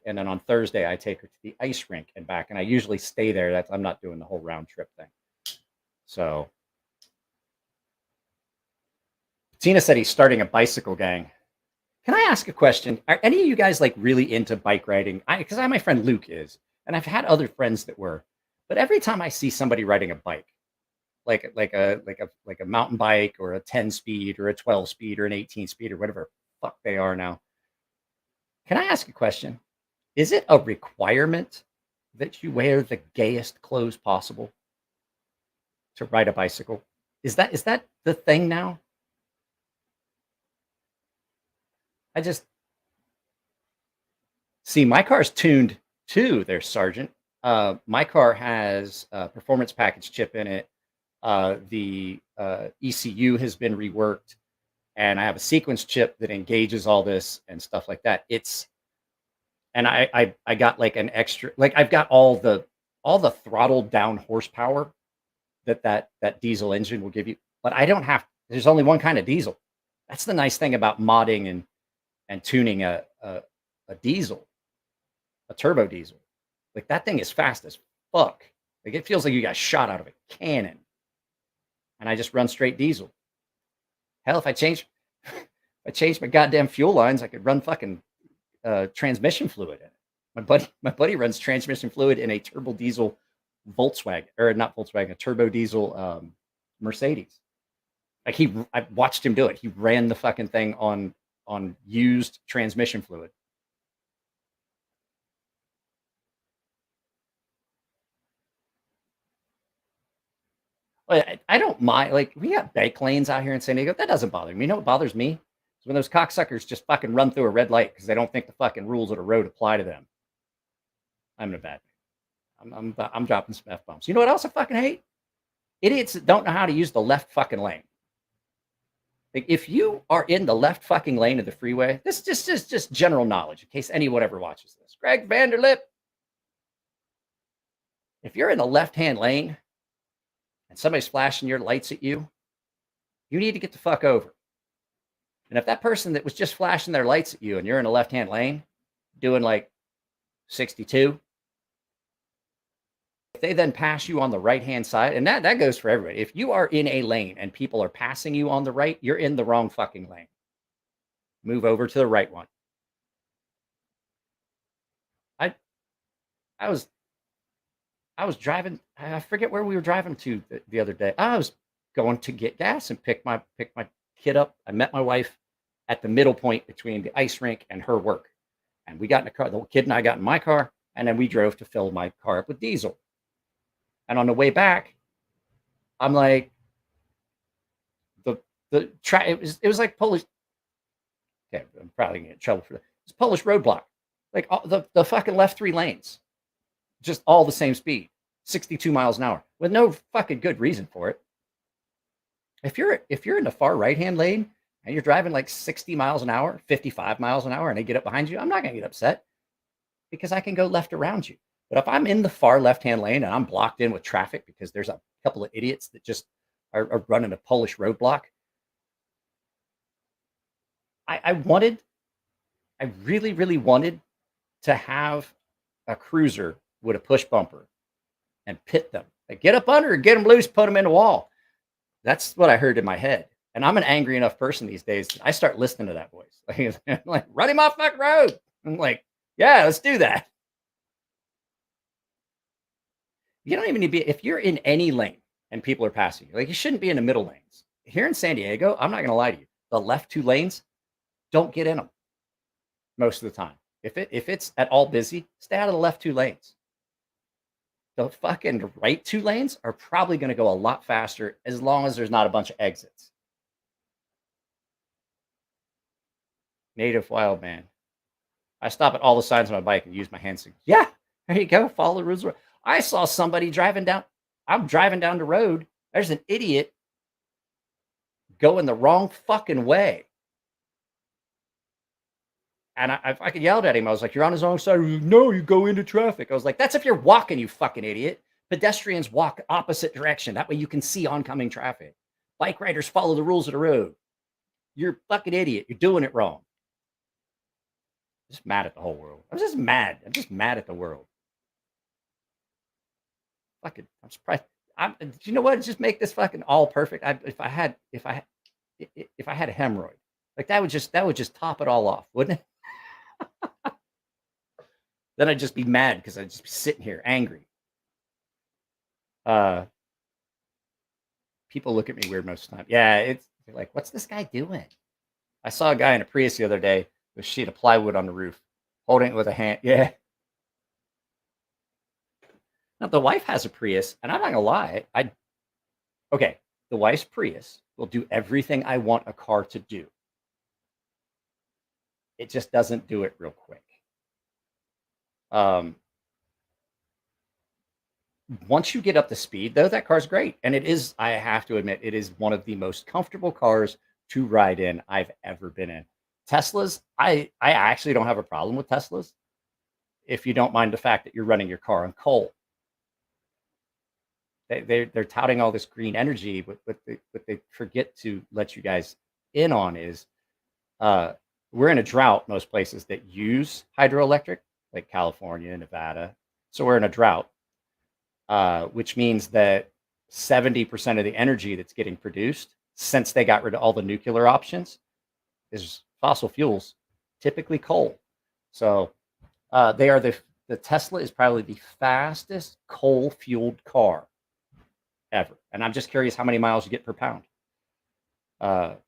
and then on Thursday I take her to the ice rink and back, and I usually stay there. I'm not doing the whole round trip thing. So Tina said he's starting a bicycle gang. Can I ask a question? Are any of you guys like really into bike riding? Because my friend Luke is, and I've had other friends that were, but every time I see somebody riding a bike, like a mountain bike or a 10-speed or a 12-speed or an 18-speed or whatever the fuck they are now. Can I ask a question? Is it a requirement that you wear the gayest clothes possible to ride a bicycle? Is that the thing now? I just see my car's tuned too there, Sergeant. My car has a performance package chip in it. The ECU has been reworked, and I have a sequence chip that engages all this and stuff like that. And I got like an extra, like I've got all the throttled down horsepower that diesel engine will give you, but I don't have. There's only one kind of diesel. That's the nice thing about modding and tuning a diesel, a turbo diesel. Like that thing is fast as fuck. Like it feels like you got shot out of a cannon. And I just run straight diesel. Hell, if I change my goddamn fuel lines, I could run fucking transmission fluid in it. My buddy runs transmission fluid in a turbo diesel Volkswagen, or not Volkswagen, a turbo diesel Mercedes. Like I watched him do it. He ran the fucking thing on used transmission fluid. I don't mind. Like, we got bike lanes out here in San Diego. That doesn't bother me. You know what bothers me? Is when those cocksuckers just fucking run through a red light because they don't think the fucking rules of the road apply to them. I'm in a bad mood. I'm dropping some F bombs. You know what else I fucking hate? Idiots that don't know how to use the left fucking lane. Like, if you are in the left fucking lane of the freeway, this is just general knowledge in case anyone ever watches this. Greg Vanderlip. If you're in the left-hand lane and somebody's flashing your lights at you, you need to get the fuck over. And if that person that was just flashing their lights at you and you're in a left-hand lane doing like 62, if they then pass you on the right-hand side, and that goes for everybody. If you are in a lane and people are passing you on the right, you're in the wrong fucking lane. Move over to the right one. I was driving. I forget where we were driving to the other day. I was going to get gas and pick my kid up. I met my wife at the middle point between the ice rink and her work, and we got in the car. The kid and I got in my car, and then we drove to fill my car up with diesel. And on the way back, I'm like, it was like Polish. Okay, I'm probably gonna get in trouble for that. It's Polish roadblock, like the fucking left 3 lanes, just all the same speed, 62 miles an hour, with no fucking good reason for it. If you're in the far right hand lane and you're driving like 60 miles an hour, 55 miles an hour, and they get up behind you, I'm not gonna get upset because I can go left around you. But if I'm in the far left-hand lane and I'm blocked in with traffic because there's a couple of idiots that just are running a Polish roadblock, I really, really wanted to have a cruiser with a push bumper and pit them. Like, get up under, get them loose, put them in the wall. That's what I heard in my head. And I'm an angry enough person these days that I start listening to that voice. Like, run him off that road. I'm like, yeah, let's do that. You don't even need to be, if you're in any lane and people are passing you, like, you shouldn't be in the middle lanes. Here in San Diego, I'm not going to lie to you. The left 2 lanes, don't get in them most of the time. If it's at all busy, stay out of the left 2 lanes. The fucking right 2 lanes are probably going to go a lot faster as long as there's not a bunch of exits. Native wild man. I stop at all the signs on my bike and use my hand signal. Yeah, there you go. Follow the rules. I saw somebody driving down. I'm driving down the road. There's an idiot going the wrong fucking way. And I fucking yelled at him. I was like, you're on his own side. No, you go into traffic. I was like, that's if you're walking, you fucking idiot. Pedestrians walk opposite direction. That way you can see oncoming traffic. Bike riders follow the rules of the road. You're a fucking idiot. You're doing it wrong. I'm just mad at the whole world. I'm just mad. I'm just mad at the world. Fucking, I'm surprised. You know what? Just make this fucking all perfect. If I had a hemorrhoid, like, that would just top it all off, wouldn't it? Then I'd just be mad because I'd just be sitting here angry. People look at me weird most of the time. Yeah, they're like, what's this guy doing? I saw a guy in a Prius the other day with a sheet of plywood on the roof, holding it with a hand. Yeah. Now, the wife has a Prius, and I'm not gonna lie. Okay, the wife's Prius will do everything I want a car to do. It just doesn't do it real quick. Once you get up to speed, though, that car's great. And it is, I have to admit, it is one of the most comfortable cars to ride in I've ever been in. Teslas, I actually don't have a problem with Teslas if you don't mind the fact that you're running your car on coal. They're touting all this green energy, but what they forget to let you guys in on is we're in a drought most places that use hydroelectric, like California, Nevada. So we're in a drought, which means that 70% of the energy that's getting produced since they got rid of all the nuclear options is fossil fuels, typically coal. So They are the Tesla is probably the fastest coal-fueled car ever. And I'm just curious how many miles you get per pound. Let's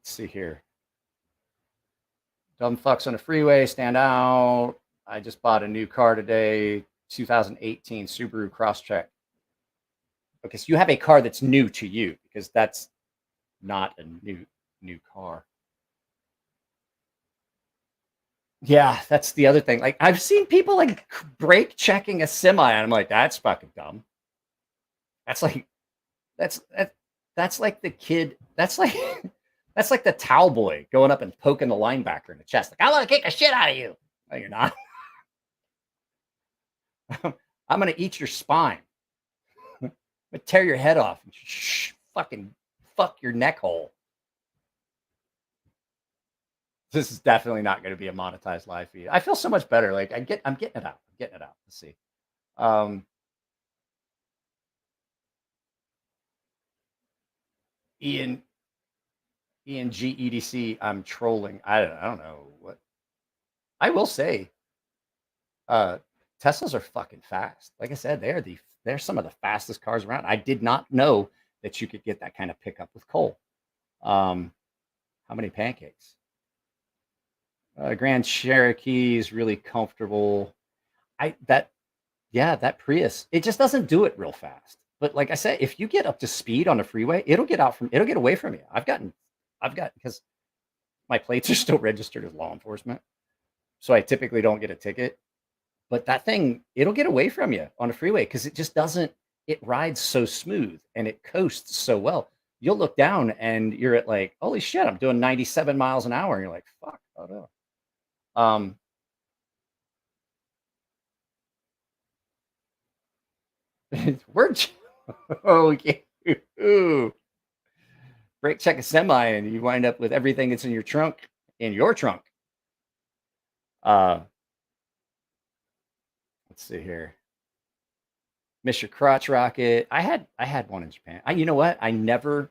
see here. Dumb fucks on the freeway stand out. I just bought a new car today, 2018 Subaru Crosstrek. Okay, so you have a car that's new to you because that's not a new car. Yeah, that's the other thing. Like I've seen people like brake checking a semi, and I'm like, that's fucking dumb. That's like that's like the kid. That's like that's like the towel boy going up and poking the linebacker in the chest. Like, I want to kick the shit out of you. No, you're not. I'm gonna eat your spine. I'm gonna tear your head off and fucking fuck your neck hole. This is definitely not going to be a monetized live feed. I feel so much better. Like I'm getting it out. I'm getting it out. Let's see. Ian GEDC. I'm trolling. I don't know what. I will say, Teslas are fucking fast. Like I said, they're some of the fastest cars around. I did not know that you could get that kind of pickup with coal. How many pancakes? Grand Cherokee is really comfortable. That Prius, it just doesn't do it real fast. But like I said, if you get up to speed on the freeway, it'll get away from you. I've got because my plates are still registered as law enforcement, so I typically don't get a ticket. But that thing, it'll get away from you on the freeway because it just doesn't. It rides so smooth and it coasts so well. You'll look down and you're at like, holy shit, I'm doing 97 miles an hour, and you're like, fuck, oh no. We're okay. Ooh. Brake check a semi, and you wind up with everything that's in your trunk. Let's see here. Mr. Crotch Rocket. I had one in Japan. You know what? I never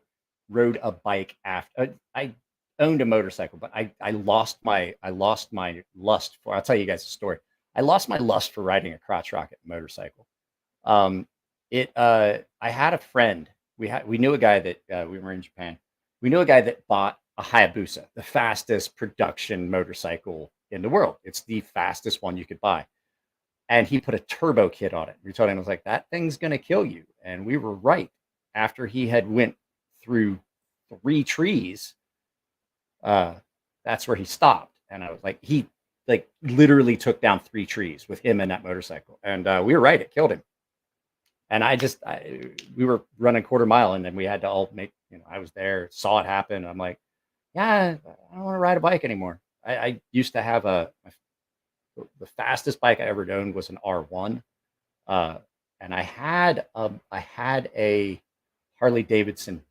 rode a bike after. I owned a motorcycle, but I lost my lust for. I'll tell you guys a story. I lost my lust for riding a crotch rocket motorcycle. I had a friend. We knew a guy that we were in Japan. We knew a guy that bought a Hayabusa, the fastest production motorcycle in the world. It's the fastest one you could buy. And he put a turbo kit on it. We told him, I was like, that thing's going to kill you. And we were right. After he had went through 3 trees, that's where he stopped. And I was like, he like literally took down 3 trees with him and that motorcycle. And we were right. It killed him. And we were running quarter mile, and then we had to all make, I was there, saw it happen. I'm like, yeah, I don't want to ride a bike anymore. I used to have the fastest bike I ever owned was an R1. And I had a Harley Davidson,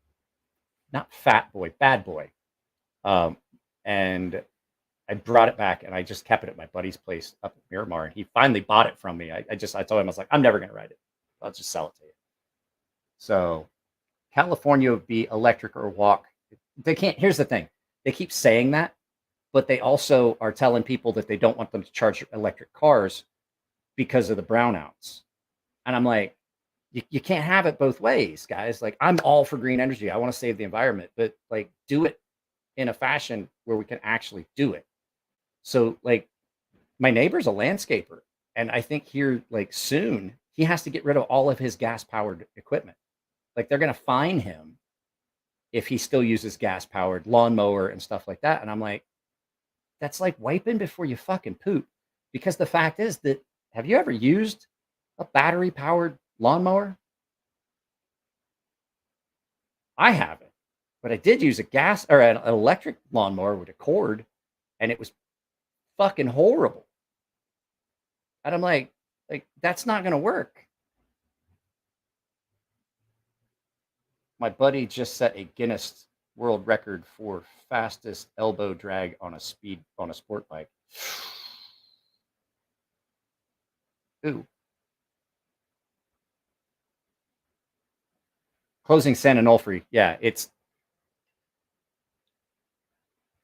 not Fat Boy, Bad Boy. And I brought it back, and I just kept it at my buddy's place up in Miramar. And he finally bought it from me. I told him, I was like, I'm never going to ride it. I'll just sell it to you. So California would be electric or walk. They can't. Here's the thing. They keep saying that, but they also are telling people that they don't want them to charge electric cars because of the brownouts. And I'm like, you can't have it both ways, guys. Like, I'm all for green energy. I want to save the environment, but like, do it in a fashion where we can actually do it. So like, my neighbor's a landscaper, and I think here, like soon, he has to get rid of all of his gas-powered equipment. Like, they're going to fine him if he still uses gas-powered lawnmower and stuff like that. And I'm like, that's like wiping before you fucking poop. Because the fact is that, have you ever used a battery-powered lawnmower? I haven't, but I did use a gas or an electric lawnmower with a cord, and it was fucking horrible. And I'm like, that's not going to work. My buddy just set a Guinness World Record for fastest elbow drag on a sport bike. Ooh. Closing San Onofre. Yeah, that's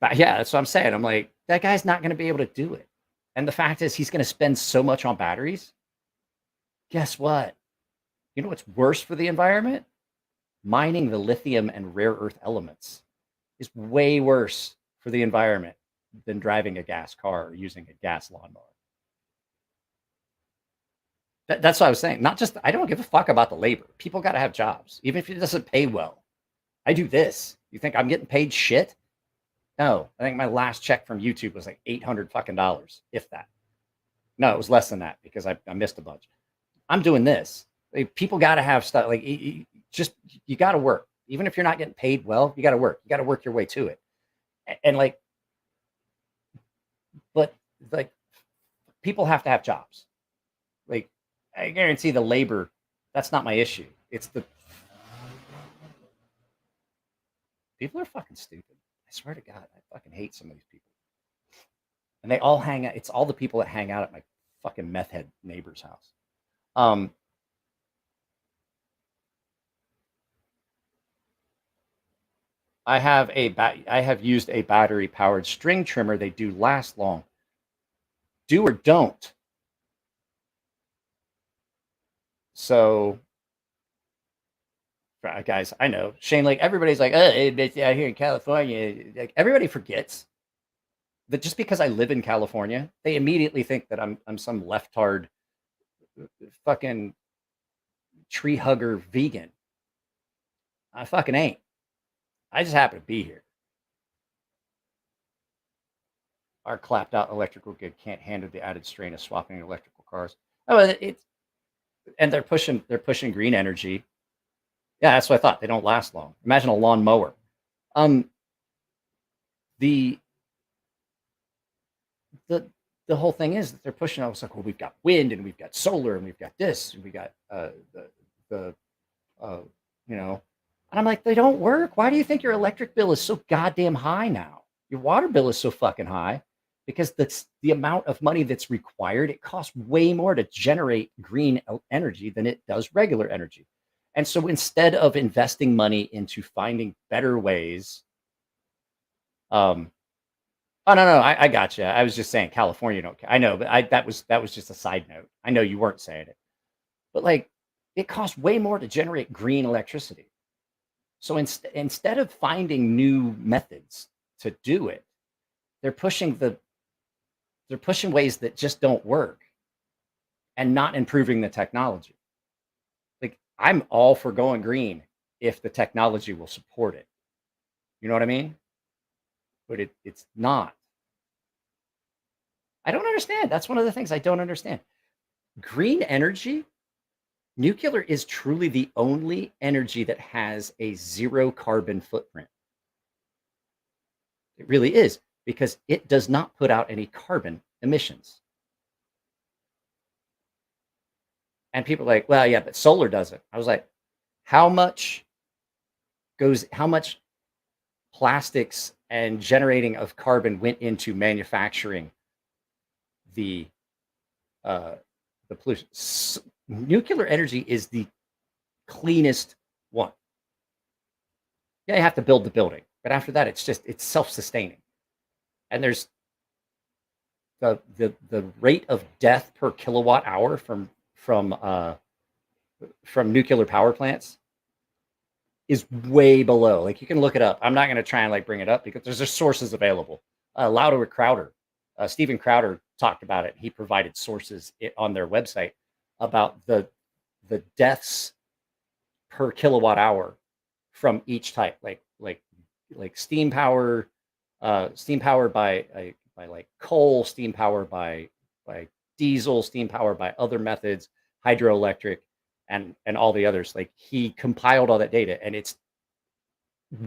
what I'm saying. I'm like, that guy's not going to be able to do it. And the fact is, he's going to spend so much on batteries. Guess what? You know what's worse for the environment? Mining the lithium and rare earth elements is way worse for the environment than driving a gas car or using a gas lawnmower. That's what I was saying. Not just, I don't give a fuck about the labor. People got to have jobs, even if it doesn't pay well. I do this. You think I'm getting paid shit? No, I think my last check from YouTube was like $800 fucking dollars, if that. No, it was less than that because I missed a bunch. I'm doing this. Like, people got to have stuff. Like, you got to work. Even if you're not getting paid well, you got to work. You got to work your way to it. And like, but like, people have to have jobs. Like, I guarantee the labor, that's not my issue. It's the people are fucking stupid. I swear to God, I fucking hate some of these people. And they all hang out. It's all the people that hang out at my fucking meth head neighbor's house. I have used a battery powered string trimmer. They do last long. Do or don't. So, guys, I know Shane. Like, everybody's like, "Oh, it's out here in California." Like, everybody forgets that just because I live in California, they immediately think that I'm some leftard, fucking tree hugger vegan. I fucking ain't. I just happen to be here. Our clapped out electrical grid can't handle the added strain of swapping electrical cars. Oh, and they're pushing green energy. Yeah, that's what I thought. They don't last long. Imagine a lawn mower. The whole thing is that they're pushing. I was like, well, we've got wind and we've got solar and we've got this and we got you know, and I'm like, they don't work. Why do you think your electric bill is so goddamn high now? Your water bill is so fucking high because that's the amount of money that's required. It costs way more to generate green energy than it does regular energy. And so instead of investing money into finding better ways, oh no, I got you. I was just saying California don't care. I know, but that was just a side note. I know you weren't saying it, but like, it costs way more to generate green electricity. So instead of finding new methods to do it, they're pushing ways that just don't work and not improving the technology. Like, I'm all for going green if the technology will support it. You know what I mean? But it's not. I don't understand. That's one of the things I don't understand. Green energy, nuclear is truly the only energy that has a zero carbon footprint. It really is, because it does not put out any carbon emissions. And people are like, well, yeah, but solar doesn't. I was like, how much plastics and generating of carbon went into manufacturing the pollution? Nuclear energy is the cleanest one. Yeah, you have to build the building, but after that, it's self-sustaining. And there's the rate of death per kilowatt hour from nuclear power plants is way below. Like, you can look it up. I'm not going to try and like bring it up because there's just sources available. Louder with Crowder, Steven Crowder talked about it. He provided sources on their website about the deaths per kilowatt hour from each type, like steam power by like coal, steam power by diesel, steam power by other methods, hydroelectric, and all the others. Like, he compiled all that data, and it's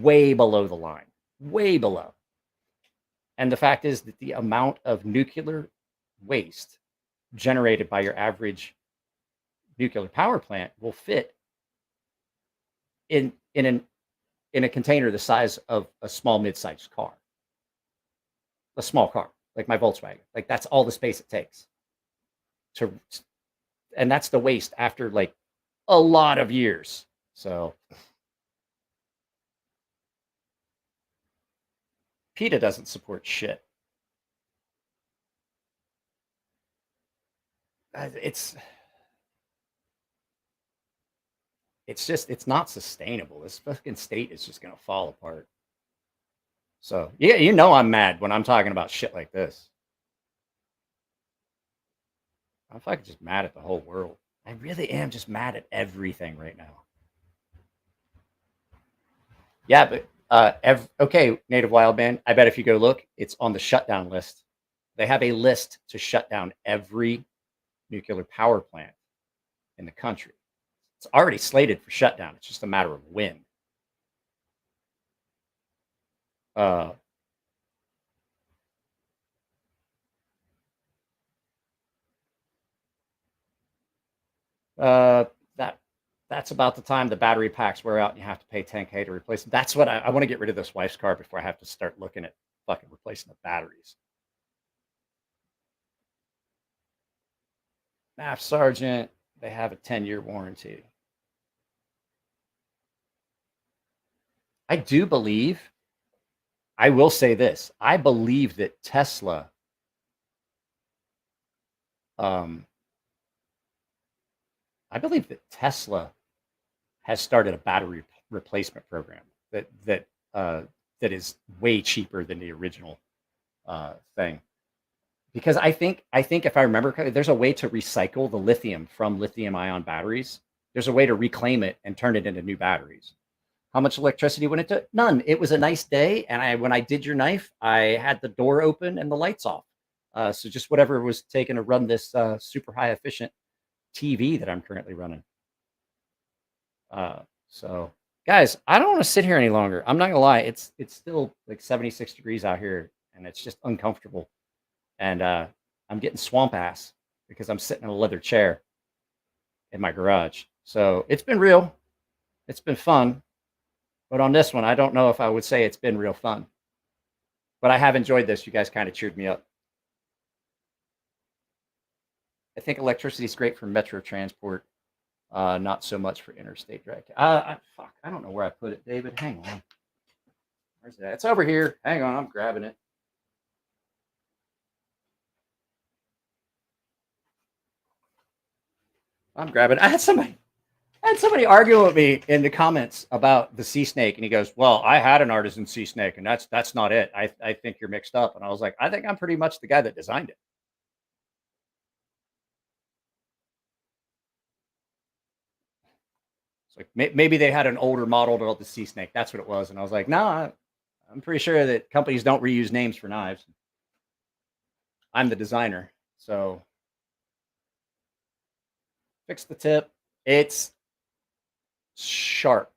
way below the line, way below. And the fact is that the amount of nuclear waste generated by your average nuclear power plant will fit in a container the size of a small mid-sized car, a small car like my Volkswagen. Like, that's all the space it takes and that's the waste after like a lot of years. So PETA doesn't support shit. it's not sustainable. This fucking state is just gonna fall apart. So yeah, you know I'm mad when I'm talking about shit like this. I'm fucking just mad at the whole world. I really am just mad at everything right now. Yeah, but okay, Native Wild Man. I bet if you go look, it's on the shutdown list. They have a list to shut down every nuclear power plant in the country. It's already slated for shutdown. It's just a matter of when. Uh, uh, that that's about the time the battery packs wear out and you have to pay 10K to replace them. That's what I want to get rid of this wife's car before I have to start looking at fucking replacing the batteries. Math Sergeant, they have a 10-year warranty. I do believe, I will say this, I believe that Tesla I believe that Tesla has started a battery replacement program that is way cheaper than the original thing. Because I think if I remember correctly, there's a way to recycle the lithium from lithium-ion batteries. There's a way to reclaim it and turn it into new batteries. How much electricity went into it? None. It was a nice day, and when I did your knife, I had the door open and the lights off. So just whatever was taken to run this super high efficient TV that I'm currently running. So guys, I don't want to sit here any longer. I'm not gonna lie, it's still like 76 degrees out here, and it's just uncomfortable. And I'm getting swamp ass because I'm sitting in a leather chair in my garage. So it's been real. It's been fun. But on this one, I don't know if I would say it's been real fun. But I have enjoyed this. You guys kind of cheered me up. I think electricity is great for metro transport, not so much for interstate drag. Fuck, I don't know where I put it, David. Hang on. Where's it at? It's over here. Hang on, I'm grabbing it. I'm grabbing it. I had somebody arguing with me in the comments about the sea snake, and he goes, "Well, I had an artisan sea snake, and that's not it. I think you're mixed up." And I was like, "I think I'm pretty much the guy that designed it." It's like maybe they had an older model of the sea snake. That's what it was. And I was like, "No, I'm pretty sure that companies don't reuse names for knives. I'm the designer." So fix the tip. It's sharp.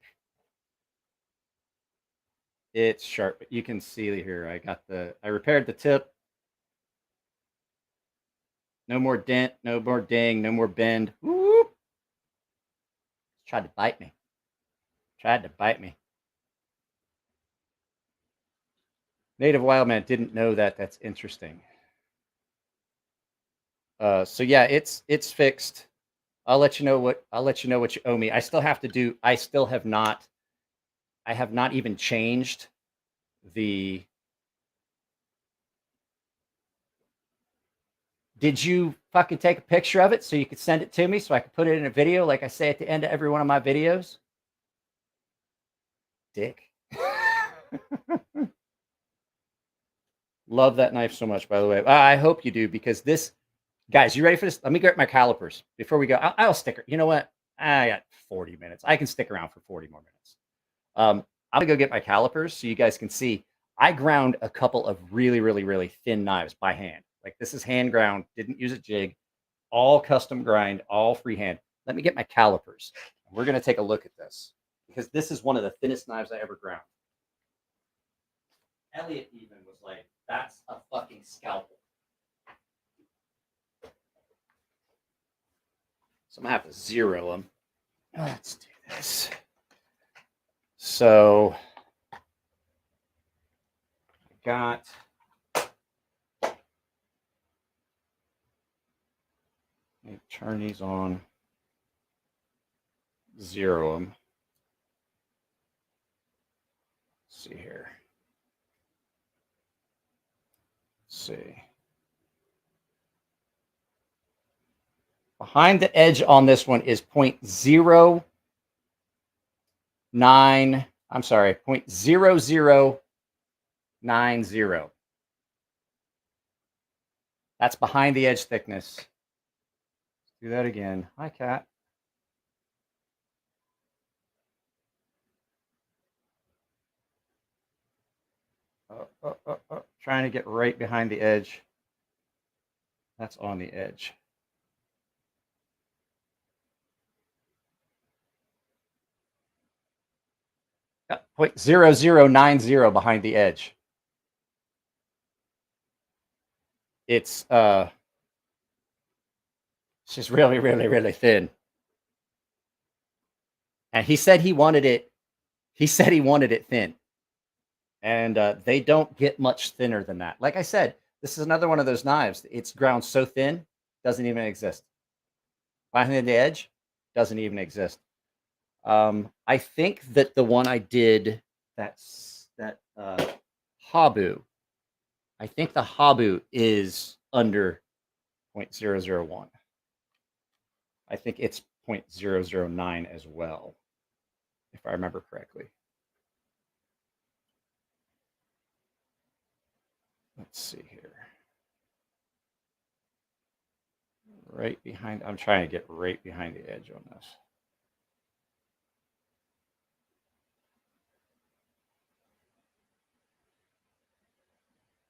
It's sharp. You can see here. I repaired the tip. No more dent, no more ding, no more bend. Whoop. Tried to bite me. Tried to bite me. Native Wildman didn't know that. That's interesting. So yeah, it's fixed. I'll let you know what you owe me. I still have to do. I have not even changed the. Did you fucking take a picture of it so you could send it to me so I could put it in a video like I say at the end of every one of my videos? Dick. Love that knife so much, by the way. I hope you do, because this, guys, you ready for this? Let me get my calipers before we go. I'll stick. You know what? I got 40 minutes. I can stick around for 40 more minutes. I'm gonna go get my calipers so you guys can see. I ground a couple of really, really, really thin knives by hand. Like this is hand ground. Didn't use a jig. All custom grind. All freehand. Let me get my calipers. We're gonna take a look at this because this is one of the thinnest knives I ever ground. Elliot even was like, "That's a fucking scalpel." So I'm gonna have to zero them. Let's do this. So I got let me turn these on, zero them. Let's see here. Let's see. Behind the edge on this one is 0.09. I'm sorry, 0.0090. That's behind the edge thickness. Let's do that again. Hi, Cat. Trying to get right behind the edge. That's on the edge. Yeah, 0.0090 behind the edge. It's just really, really, really thin. And he said he wanted it. He said he wanted it thin. And they don't get much thinner than that. Like I said, this is another one of those knives. It's ground so thin, doesn't even exist. Behind the edge, doesn't even exist. I think that the one I did, that Habu, I think the Habu is under 0.001. I think it's 0.009 as well, if I remember correctly. Let's see here. Right behind, I'm trying to get right behind the edge on this.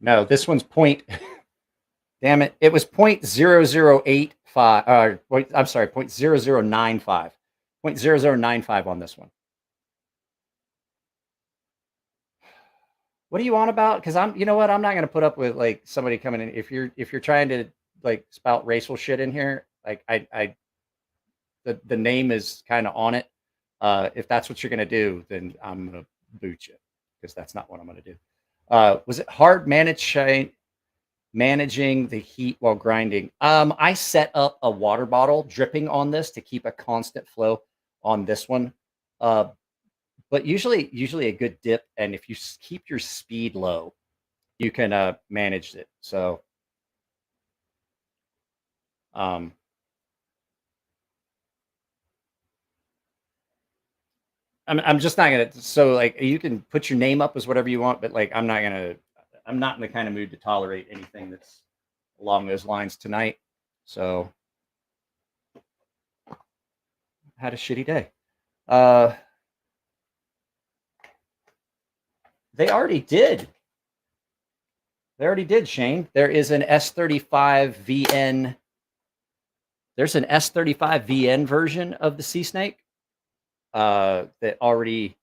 No, this one's damn it. It was 0.0085. I'm sorry, 0.0095. 0.0095 on this one. What are you on about? Because you know what? I'm not going to put up with like somebody coming in. If you're trying to like spout racial shit in here, like the name is kind of on it. If that's what you're going to do, then I'm going to boot you, because that's not what I'm going to do. Was it hard managing the heat while grinding? I set up a water bottle dripping on this to keep a constant flow on this one. But usually a good dip, and if you keep your speed low, you can manage it. So I'm just not gonna. So like, you can put your name up as whatever you want, but like, I'm not in the kind of mood to tolerate anything that's along those lines tonight. So had a shitty day. They already did. Shane. There is an S35 VN. There's an S35 VN version of the Sea Snake that already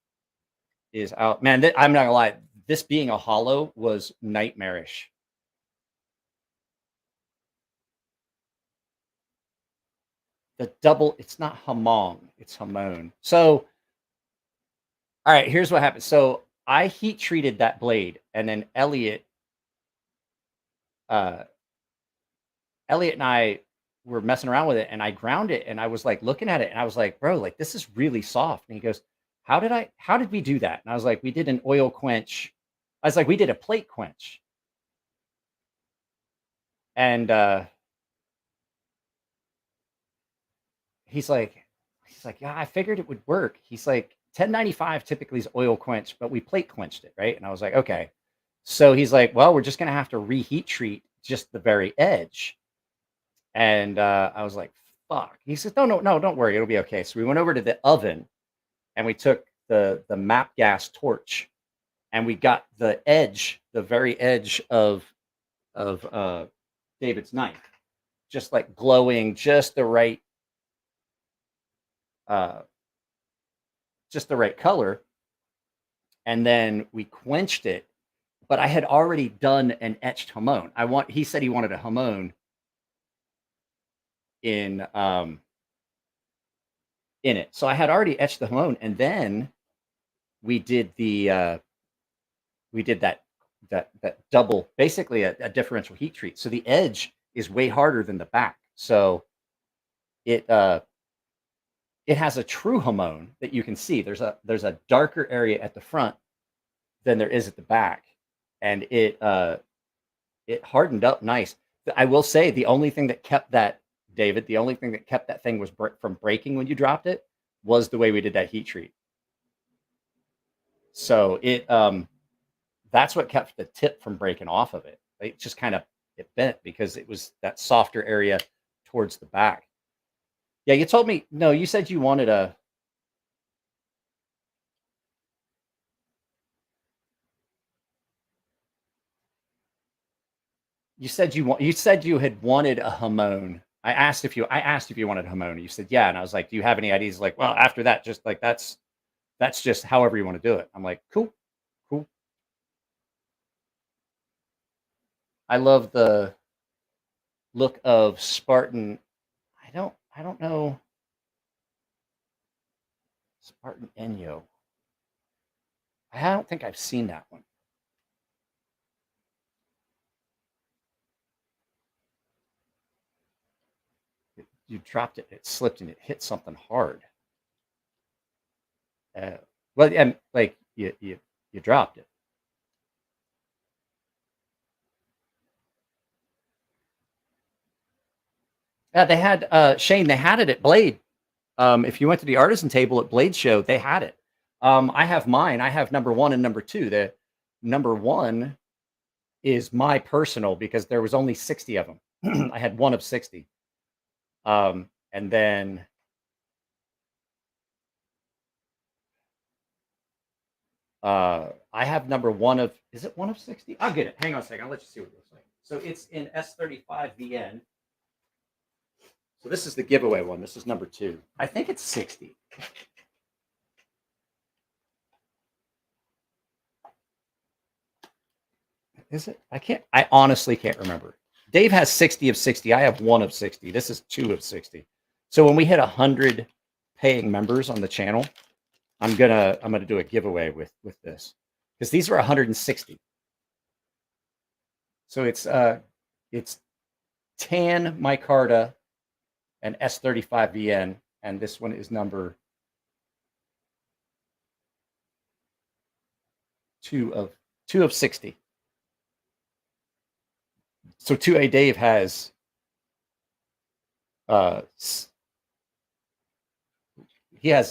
is out. Man, I'm not gonna lie. This being a hollow was nightmarish. The double, it's not Hamon, it's Hamon. So, all right, here's what happened. So I heat treated that blade, and then Elliot and I were messing around with it, and I ground it, and I was like looking at it, and I was like, bro, like this is really soft. And he goes, how did we do that? And I was like, we did an oil quench. I was like, we did a plate quench. And he's like, yeah, I figured it would work. He's like, 1095 typically is oil quench, but we plate quenched it, right? And I was like, okay. So he's like, well, we're just gonna have to reheat treat just the very edge. And I was like, fuck. He said, no, don't worry, it'll be okay. So we went over to the oven, and we took the map gas torch, and we got the edge, the very edge of David's knife, just like glowing just the right color. And then we quenched it, but I had already done an etched Hamon. He said he wanted a Hamon in it. So I had already etched the Hamon, and then we did that double, basically a differential heat treat. So the edge is way harder than the back. So it has a true Hamon that you can see. There's a darker area at the front than there is at the back, and it hardened up nice. I will say the only thing that kept that David, the only thing that kept that thing was from breaking when you dropped it was the way we did that heat treat. So it that's what kept the tip from breaking off of it. It just kind of it bent because it was that softer area towards the back. Yeah, you told me no. You said you wanted a. You said you said you had wanted a Hamon. I asked if you wanted a Hamon. You said yeah, and I was like, do you have any ideas? Like, well, after that, just like that's just however you want to do it. I'm like, cool, cool. I love the look of Spartan. I don't know. Spartan Enyo. I don't think I've seen that one. You dropped it, it slipped, and it hit something hard. Well, and like you dropped it. Yeah, they had Shane. They had it at Blade. If you went to the artisan table at Blade Show, they had it. I have mine. I have number 1 and number 2. The number 1 is my personal because there was only 60 of them. I had one of 60. And then I have number 1 of, is it 1 of 60? I'll get it. Hang on a second. I'll let you see what it looks like. So it's in S35 VN. So this is the giveaway one. This is number 2. I think it's 60. Is it? I honestly can't remember. Dave has 60 of 60. I have 1 of 60. This is 2 of 60. So when we hit 100 paying members on the channel, I'm gonna do a giveaway with this because these were 160. So it's tan micarta and S35 VN, and this one is number 2 of 60. So 2A Dave has he has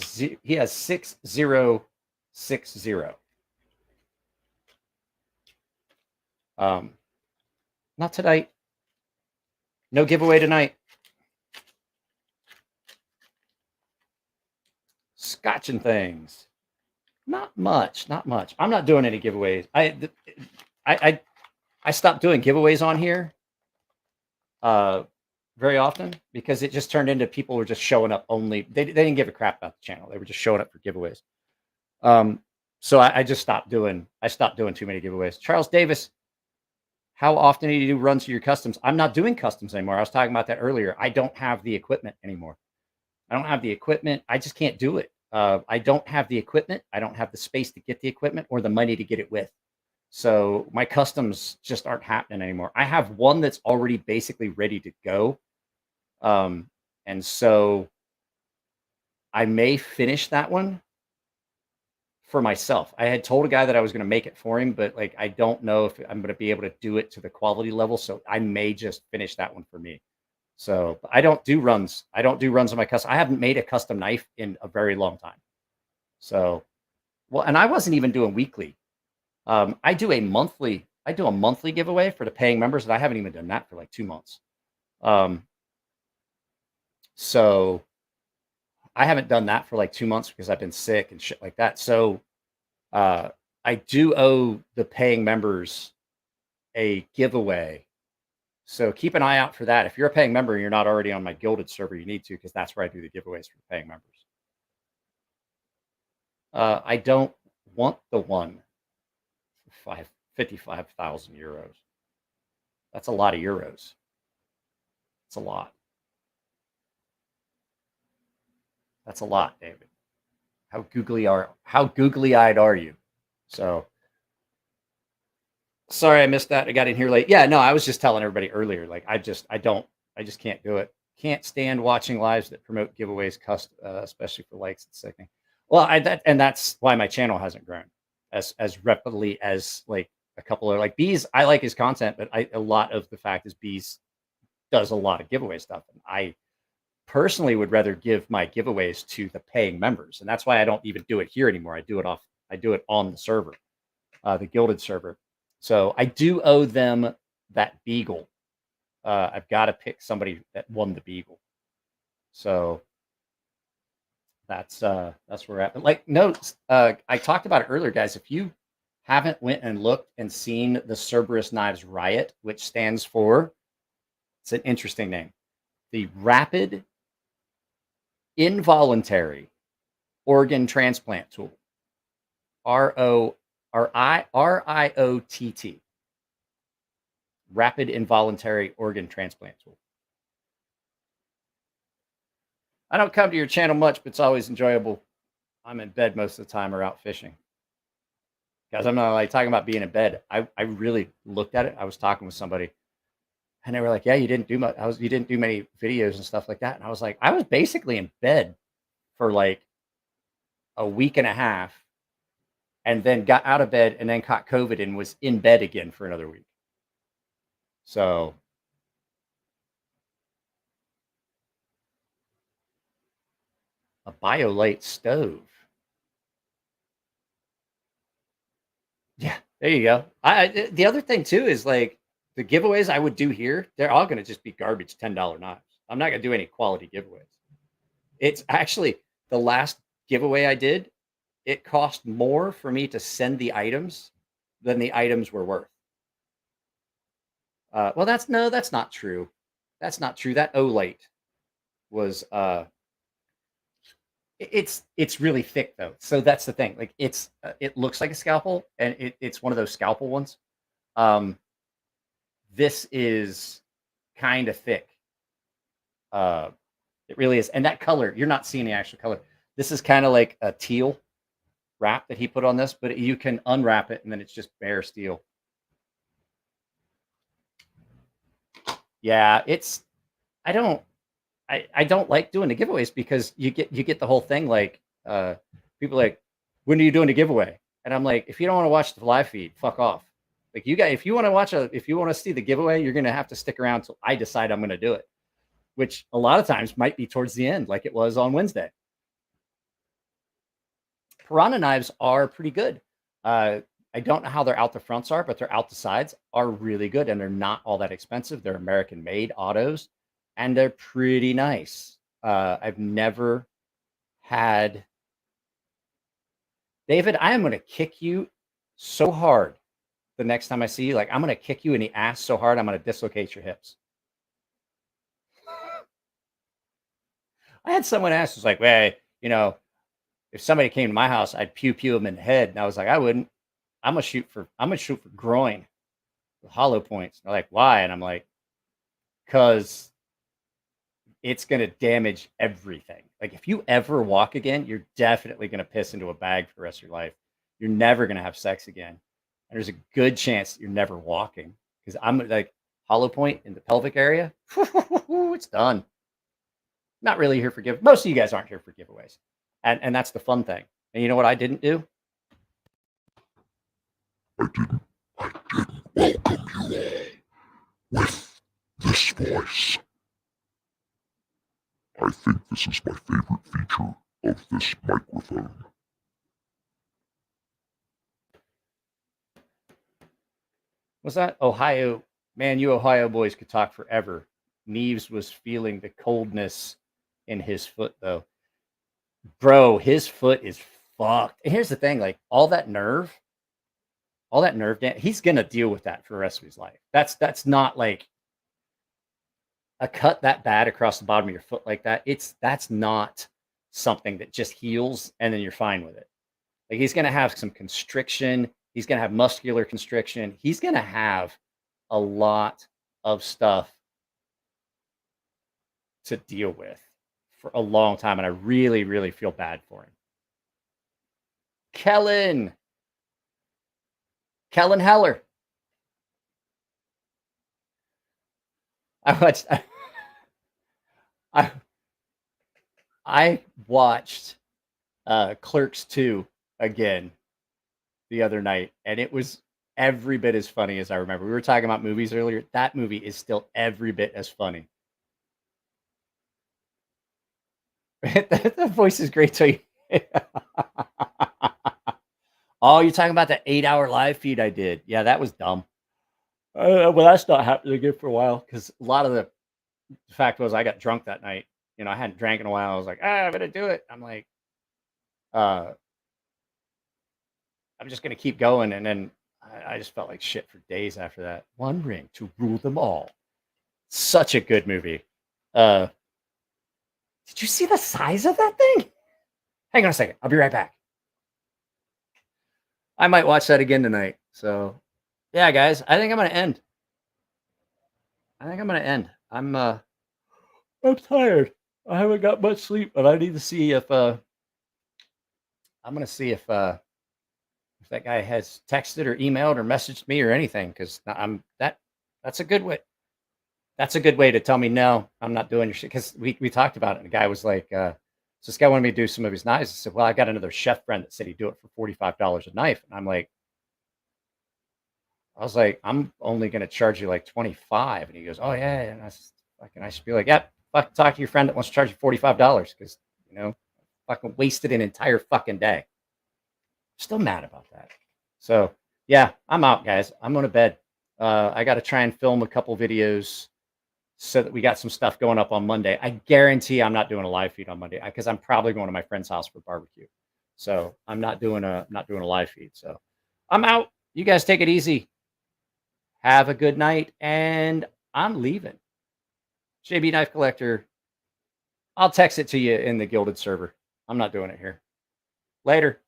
6060. Not tonight. No giveaway tonight. Scotching things. Not much. I'm not doing any giveaways. I stopped doing giveaways on here very often because it just turned into people were just showing up only. They didn't give a crap about the channel. They were just showing up for giveaways. So I just stopped doing too many giveaways. Charles Davis, how often do you do runs to your customs? I'm not doing customs anymore. I was talking about that earlier. I don't have the equipment anymore. I don't have the equipment. I just can't do it. I don't have the equipment. I don't have the space to get the equipment or the money to get it with. So my customs just aren't happening anymore. I have one that's already basically ready to go. And so I may finish that one for myself. I had told a guy that I was going to make it for him, but like, I don't know if I'm going to be able to do it to the quality level. So I may just finish that one for me. So I don't do runs. I don't do runs on my custom. I haven't made a custom knife in a very long time. So, well, and I wasn't even doing weekly. I do a monthly giveaway for the paying members, and I haven't even done that for like 2 months. So I haven't done that for like 2 months because I've been sick and shit like that. So I do owe the paying members a giveaway. So keep an eye out for that. If you're a paying member and you're not already on my Gilded server, you need to, because that's where I do the giveaways for the paying members. I don't want the one for 55,000 euros. That's a lot of euros. It's a lot. That's a lot, David. How googly-eyed are you? So sorry I missed that. I got in here late. Yeah, no, I was just telling everybody earlier. Like I just can't do it. Can't stand watching lives that promote giveaways, especially for likes. It's sickening. Well, that's why my channel hasn't grown as rapidly as like a couple of like Bees. I like his content, but a lot of the fact is Bees does a lot of giveaway stuff. And I personally would rather give my giveaways to the paying members. And that's why I don't even do it here anymore. I do it on the server, the Gilded server. So I do owe them that Beagle. I've got to pick somebody that won the Beagle. So that's where we're at. But like notes, I talked about it earlier, guys. If you haven't went and looked and seen the Cerberus Knives Riot, which stands for, it's an interesting name, the Rapid Involuntary Organ Transplant Tool, RIOTT, Rapid Involuntary Organ Transplant Tool. I don't come to your channel much, but it's always enjoyable. I'm in bed most of the time or out fishing. Guys, I'm not like talking about being in bed. I really looked at it. I was talking with somebody and they were like, yeah, you didn't do much. You didn't do many videos and stuff like that. And I was like, I was basically in bed for like a week and a half and then got out of bed and then caught COVID and was in bed again for another week. So a BioLite stove. Yeah, there you go. The other thing too is like the giveaways I would do here, they're all going to just be garbage $10 knives. I'm not going to do any quality giveaways. It's actually the last giveaway I did, it cost more for me to send the items than the items were worth. Well, that's not true. That's not true. That Olite was it's really thick though. So that's the thing. Like it looks like a scalpel and it's one of those scalpel ones. This is kind of thick. It really is. And that color, you're not seeing the actual color. This is kind of like a teal wrap that he put on this, but you can unwrap it and then it's just bare steel. Yeah, I don't like doing the giveaways because you get the whole thing like people like, when are you doing the giveaway? And I'm like, if you don't want to watch the live feed, fuck off. Like you guys, if you want to see the giveaway, you're gonna have to stick around till I decide I'm gonna do it, which a lot of times might be towards the end, like it was on Wednesday. Piranha knives are pretty good. I don't know how they're out the fronts are, but they're out the sides are really good, and they're not all that expensive. They're American made autos, and they're pretty nice. I've never had David. I am going to kick you so hard the next time I see you. Like I'm going to kick you in the ass so hard I'm going to dislocate your hips. I had someone ask, was like, well, if somebody came to my house, I'd pew them in the head. And I was like, I wouldn't. I'm gonna shoot for groin with hollow points. And they're like, why? And I'm like, because it's gonna damage everything. Like if you ever walk again, you're definitely gonna piss into a bag for the rest of your life. You're never gonna have sex again. And there's a good chance you're never walking. Because I'm like hollow point in the pelvic area. It's done. Not really here for give. Most of you guys aren't here for giveaways. And that's the fun thing. And you know what I didn't do? I didn't welcome you all with this voice. I think this is my favorite feature of this microphone. Was that Ohio? Man, you Ohio boys could talk forever. Neves was feeling the coldness in his foot, though. Bro, his foot is fucked. And here's the thing, like all that nerve he's gonna deal with that for the rest of his life. That's not like a cut that bad across the bottom of your foot like that. That's not something that just heals and then you're fine with it. Like he's gonna have some constriction, he's gonna have muscular constriction, he's gonna have a lot of stuff to deal with for a long time, and I really, really feel bad for him. Kellen Heller. I watched Clerks 2 again the other night, and it was every bit as funny as I remember. We were talking about movies earlier. That movie is still every bit as funny. That voice is great too. Oh, you're talking about the 8-hour live feed I did. Yeah, that was dumb. Well, that's not happening again for a while because a lot of the fact was I got drunk that night. You know, I hadn't drank in a while. I was like, I'm gonna do it. I'm like, I'm just gonna keep going, and then I just felt like shit for days after that. One Ring to Rule Them All. Such a good movie. Did you see the size of that thing? Hang on a second. I'll be right back. I might watch that again tonight. So, yeah, guys, I think I'm gonna end. I'm tired. I haven't got much sleep, but I need to see if I'm gonna see if that guy has texted or emailed or messaged me or anything because that's a good way. That's a good way to tell me no, I'm not doing your shit. Because we talked about it, and the guy was like, so this guy wanted me to do some of his knives. I said, well, I got another chef friend that said he'd do it for $45 a knife, and I was like, I'm only gonna charge you like 25, and he goes, oh yeah, and I should be like, yep, fucking talk to your friend that wants to charge you $45 because fucking wasted an entire fucking day. Still mad about that. So yeah, I'm out, guys. I'm going to bed. I got to try and film a couple videos so that we got some stuff going up on Monday. I guarantee I'm not doing a live feed on Monday because I'm probably going to my friend's house for barbecue. So I'm not doing a live feed. So I'm out. You guys take it easy. Have a good night, and I'm leaving. JB Knife Collector. I'll text it to you in the Gilded server. I'm not doing it here. Later.